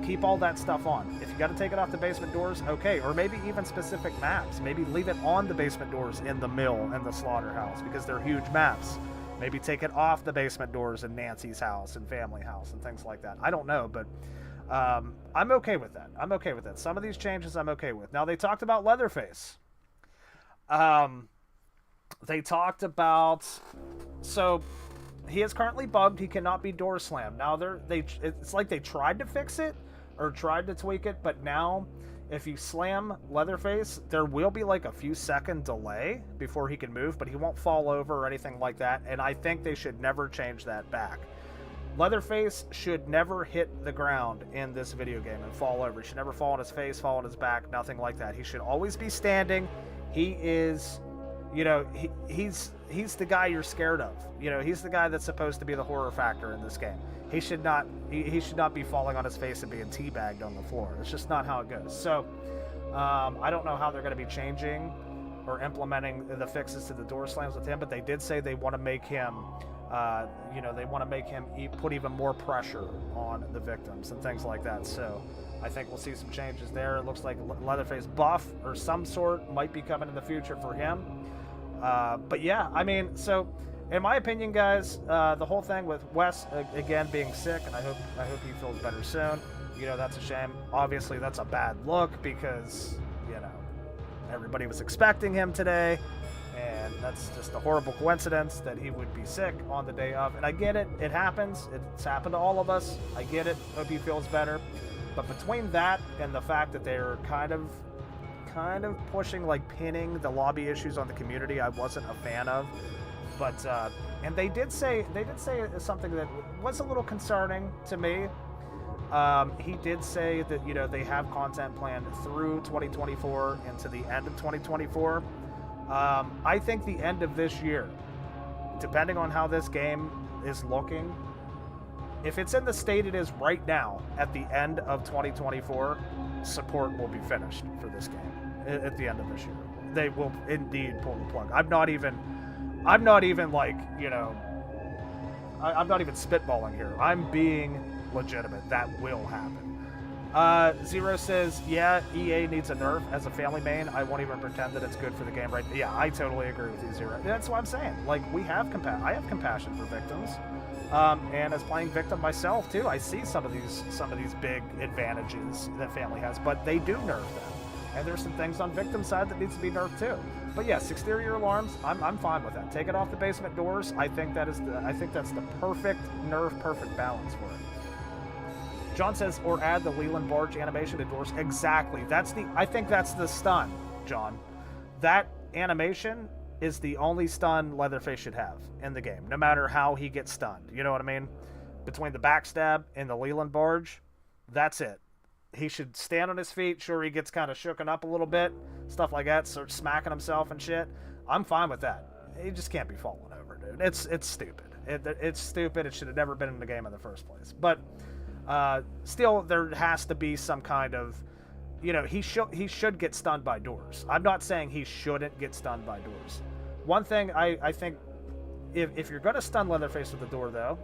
Keep all that stuff on. If you got to take it off the basement doors, okay. Or maybe even specific maps. Maybe leave it on the basement doors in the mill and the slaughterhouse because they're huge maps. Maybe take it off the basement doors in Nancy's house and Family House and things like that. I don't know, but I'm okay with that. I'm okay with that. Some of these changes I'm okay with. Now, they talked about Leatherface. They talked about... So, he is currently bugged. He cannot be door slammed. Now, it's like they tried to fix it or tried to tweak it, but now if you slam Leatherface, there will be like a few second delay before he can move, but he won't fall over or anything like that, and I think they should never change that back. Leatherface should never hit the ground in this video game and fall over. He should never fall on his face, fall on his back, nothing like that. He should always be standing. He is, you know, he's the guy you're scared of. You know, he's the guy that's supposed to be the horror factor in this game. He should not be falling on his face and being teabagged on the floor. It's just not how it goes. So, I don't know how they're going to be changing or implementing the fixes to the door slams with him, but they did say they want to make him, you know, they want to make him put even more pressure on the victims and things like that. So, I think we'll see some changes there. It looks like Leatherface buff or some sort might be coming in the future for him. But yeah, I mean, so in my opinion, guys, the whole thing with Wes again being sick, and I hope he feels better soon. You know, that's a shame. Obviously, that's a bad look because, you know, everybody was expecting him today, and that's just a horrible coincidence that he would be sick on the day of. And I get it. It happens. It's happened to all of us. I get it. Hope he feels better. But between that and the fact that they're kind of pushing, like, pinning the lobby issues on the community, I wasn't a fan of. But and they did say something that was a little concerning to me. He did say that, you know, they have content planned through 2024 into the end of 2024. I think the end of this year, depending on how this game is looking, if it's in the state it is right now, at the end of 2024, support will be finished for this game at the end of this year. They will indeed pull the plug. I'm not even like, you know, I'm not even spitballing here. I'm being legitimate. That will happen. Zero says, yeah, EA needs a nerf. As a family main, I won't even pretend that it's good for the game right now. Yeah, I totally agree with you, Zero. That's what I'm saying. Like, I have compassion for victims. And as playing victim myself too, I see some of these big advantages that family has, but they do nerf them. And there's some things on victim side that needs to be nerfed too. But yes, exterior alarms, I'm fine with that. Take it off the basement doors. I think that's the perfect nerf, perfect balance for it. John says, or add the Leland barge animation to doors. Exactly. I think that's the stun, John. That animation is the only stun Leatherface should have in the game, no matter how he gets stunned. You know what I mean? Between the backstab and the Leland barge, that's it. He should stand on his feet. Sure, he gets kind of shooken up a little bit, stuff like that, starts smacking himself and shit. I'm fine with that. He just can't be falling over, dude. It's stupid. It's stupid. It should have never been in the game in the first place. But still, there has to be some kind of, you know, he should get stunned by doors. I'm not saying he shouldn't get stunned by doors. One thing I think, if you're going to stun Leatherface with the door, though,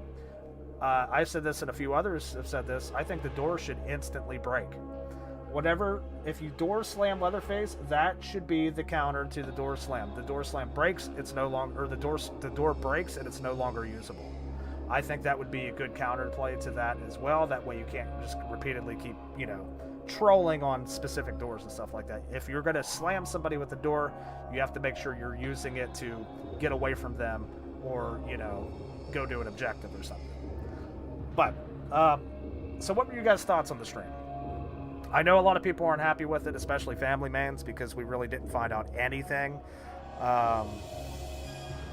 I've said this and a few others have said this, I think the door should instantly break. If you door slam Leatherface, that should be the counter to the door slam. The door slam breaks, it's no longer, or the door breaks and it's no longer usable. I think that would be a good counterplay to that as well. That way you can't just repeatedly keep, you know, trolling on specific doors and stuff like that. If you're going to slam somebody with the door, you have to make sure you're using it to get away from them or, you know, go do an objective or something. But, so what were you guys' thoughts on the stream? I know a lot of people aren't happy with it, especially family mains, because we really didn't find out anything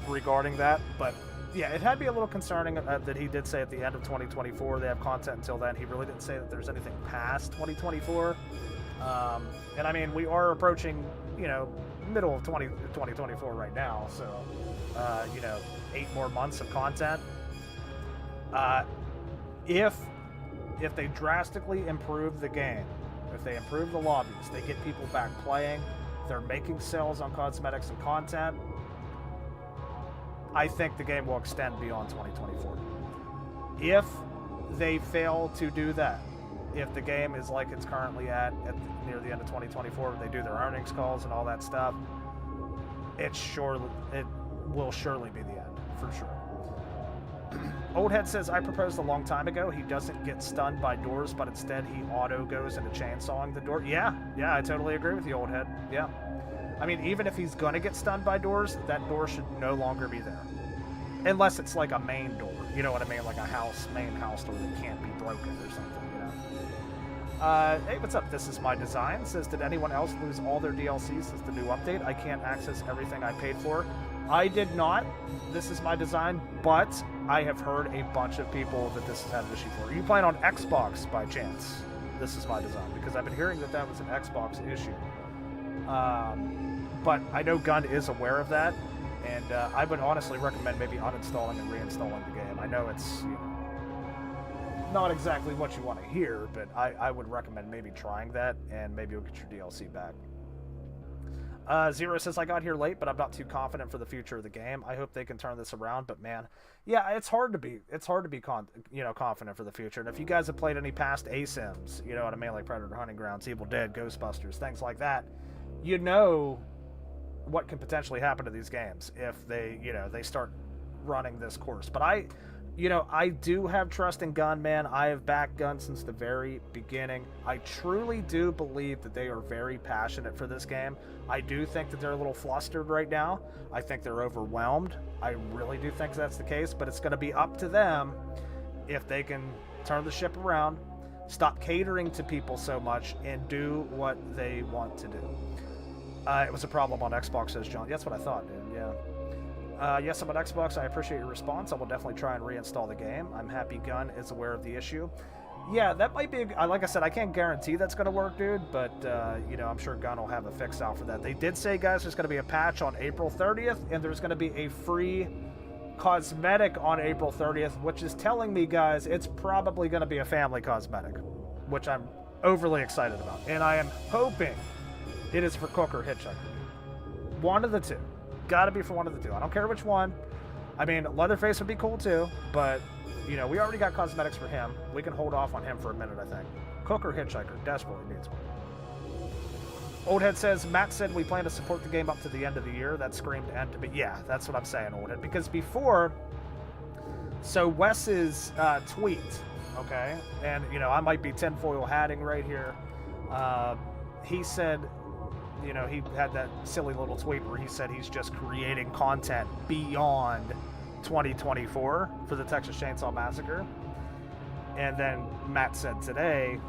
regarding that. But yeah, it had to be a little concerning that he did say at the end of 2024 they have content until then. He really didn't say that there's anything past 2024. And I mean, we are approaching, you know, middle of 2024 right now, so you know, 8 more months of content. If they drastically improve the game, if they improve the lobbies, they get people back playing, they're making sales on cosmetics and content, I think the game will extend beyond 2024. If they fail to do that, if the game is like it's currently near the end of 2024, when they do their earnings calls and all that stuff, it will surely be the end, for sure. Old Head says, I proposed a long time ago. He doesn't get stunned by doors, but instead he auto goes into chainsawing the door. Yeah, I totally agree with you, Old Head. Yeah. I mean, even if he's gonna get stunned by doors, that door should no longer be there. Unless it's like a main door. You know what I mean? Like a main house door that can't be broken or something, you know? Hey, what's up? This is my design. Says, did anyone else lose all their DLCs since the new update? I can't access everything I paid for. I did not. This is my design, but I have heard a bunch of people that this has had an issue for. Are you playing on Xbox by chance? This is my design, because I've been hearing that was an Xbox issue. But I know Gun is aware of that, and I would honestly recommend maybe uninstalling and reinstalling the game. I know it's, you know, not exactly what you want to hear, but I would recommend maybe trying that, and maybe you'll get your DLC back. Zero says, I got here late, but I'm not too confident for the future of the game. I hope they can turn this around, but man, yeah, it's hard to be confident for the future. And if you guys have played any past ASIMs, you know what I mean, like Predator Hunting Grounds, Evil Dead, Ghostbusters, things like that, you know what can potentially happen to these games if they, they start running this course. But I do have trust in Gun, man. I have backed Gun since the very beginning. I truly do believe that they are very passionate for this game. I do think that they're a little flustered right now. I think they're overwhelmed. I really do think that's the case, but it's going to be up to them if they can turn the ship around, stop catering to people so much, and do what they want to do. It was a problem on Xbox, says John. That's what I thought, dude. Yeah. Yes, I'm on Xbox. I appreciate your response. I will definitely try and reinstall the game. I'm happy Gun is aware of the issue. Yeah, that might be, like I said, I can't guarantee that's going to work, dude, but, I'm sure Gun will have a fix out for that. They did say, guys, there's going to be a patch on April 30th, and there's going to be a free cosmetic on April 30th, which is telling me, guys, it's probably going to be a family cosmetic, which I'm overly excited about. And I am hoping it is for Cook or Hitchhiker. One of the two. Gotta be for one of the two. I don't care which one. I mean, Leatherface would be cool too, but, we already got cosmetics for him. We can hold off on him for a minute, I think. Cook or Hitchhiker desperately needs one. Oldhead says, Matt said we plan to support the game up to the end of the year. That screamed end to me. Yeah, that's what I'm saying, Oldhead. Because before, so Wes's tweet, okay, and, I might be tinfoil hatting right here. He said, he had that silly little tweet where he said he's just creating content beyond 2024 for the Texas Chainsaw Massacre. And then Matt said today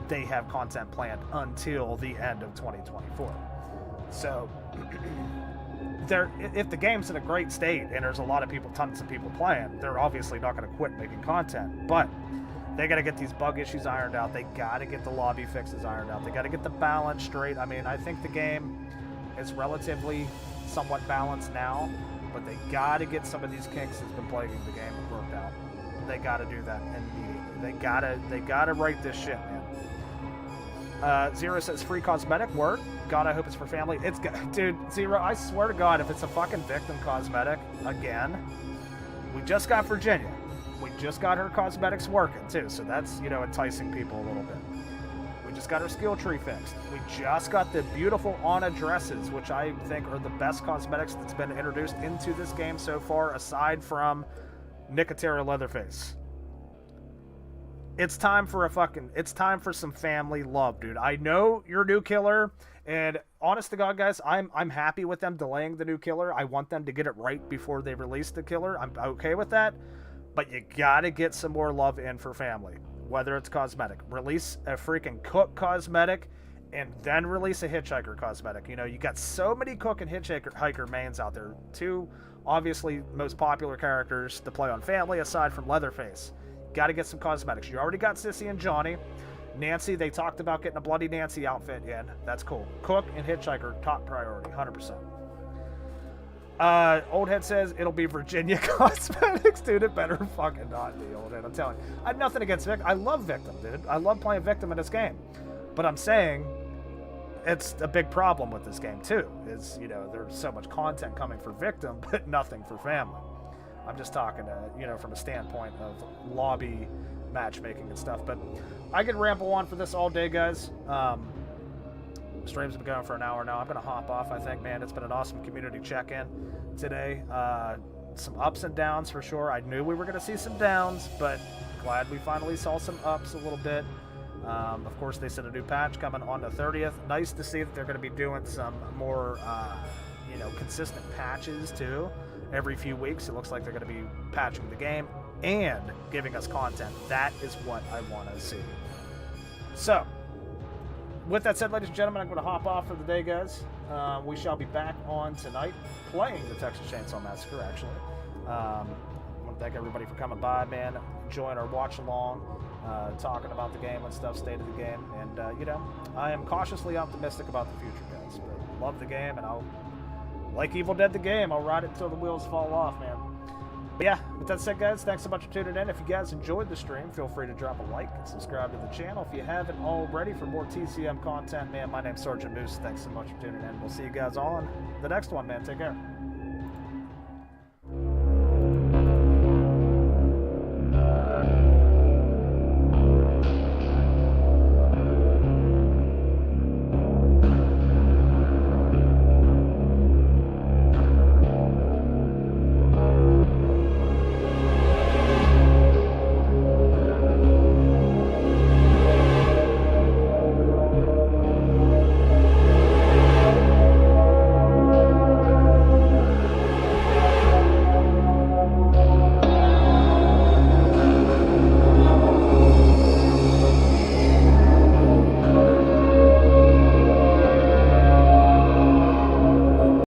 they have content planned until the end of 2024. So if the game's in a great state and there's a lot of people, tons of people playing, they're obviously not going to quit making content. But they got to get these bug issues ironed out. They got to get the lobby fixes ironed out. They got to get the balance straight. I mean, I think the game is relatively somewhat balanced now, but they got to get some of these kinks that's been plaguing the game worked out. They got to do that immediately. They got to write this shit, man. Zero says free cosmetic work. God, I hope it's for family. Dude, Zero, I swear to God, if it's a fucking victim cosmetic again, we just got Virginia. We just got her cosmetics working, too, so that's, enticing people a little bit. We just got her skill tree fixed. We just got the beautiful Anna dresses, which I think are the best cosmetics that's been introduced into this game so far, aside from Nicotera Leatherface. It's time for some family love, dude. I know you're a new killer, and honest to God, guys, I'm happy with them delaying the new killer. I want them to get it right before they release the killer. I'm okay with that. But you gotta get some more love in for family, whether it's cosmetic. Release a freaking Cook cosmetic, and then release a Hitchhiker cosmetic. You got so many Cook and Hitchhiker mains out there. Two, obviously, most popular characters to play on family, aside from Leatherface. Gotta get some cosmetics. You already got Sissy and Johnny. Nancy, they talked about getting a Bloody Nancy outfit in. That's cool. Cook and Hitchhiker, top priority, 100%. Oldhead says it'll be Virginia cosmetics, dude. It better fucking not be, Oldhead. I'm telling you. I have nothing against Victim. I love Victim, dude. I love playing Victim in this game. But I'm saying it's a big problem with this game, too. Is, there's so much content coming for Victim, but nothing for family. I'm just talking, from a standpoint of lobby matchmaking and stuff. But I could ramble on for this all day, guys. Stream's been going for an hour now. I'm going to hop off, I think. Man, it's been an awesome community check-in today. Some ups and downs for sure. I knew we were going to see some downs, but glad we finally saw some ups a little bit. Of course, they said a new patch coming on the 30th. Nice to see that they're going to be doing some more, consistent patches, too. Every few weeks, it looks like they're going to be patching the game and giving us content. That is what I want to see. So, with that said, ladies and gentlemen, I'm going to hop off for the day, guys. We shall be back on tonight playing the Texas Chainsaw Massacre, actually. I want to thank everybody for coming by, man, enjoying our watch-along, talking about the game and stuff, state of the game. And, I am cautiously optimistic about the future, guys. But love the game, and I'll, like Evil Dead the game, I'll ride it until the wheels fall off, man. But yeah, with that said, guys, thanks so much for tuning in. If you guys enjoyed the stream, feel free to drop a like and subscribe to the channel if you haven't already for more TCM content. Man, my name's Sergeant Moose. Thanks so much for tuning in. We'll see you guys on the next one, man. Take care.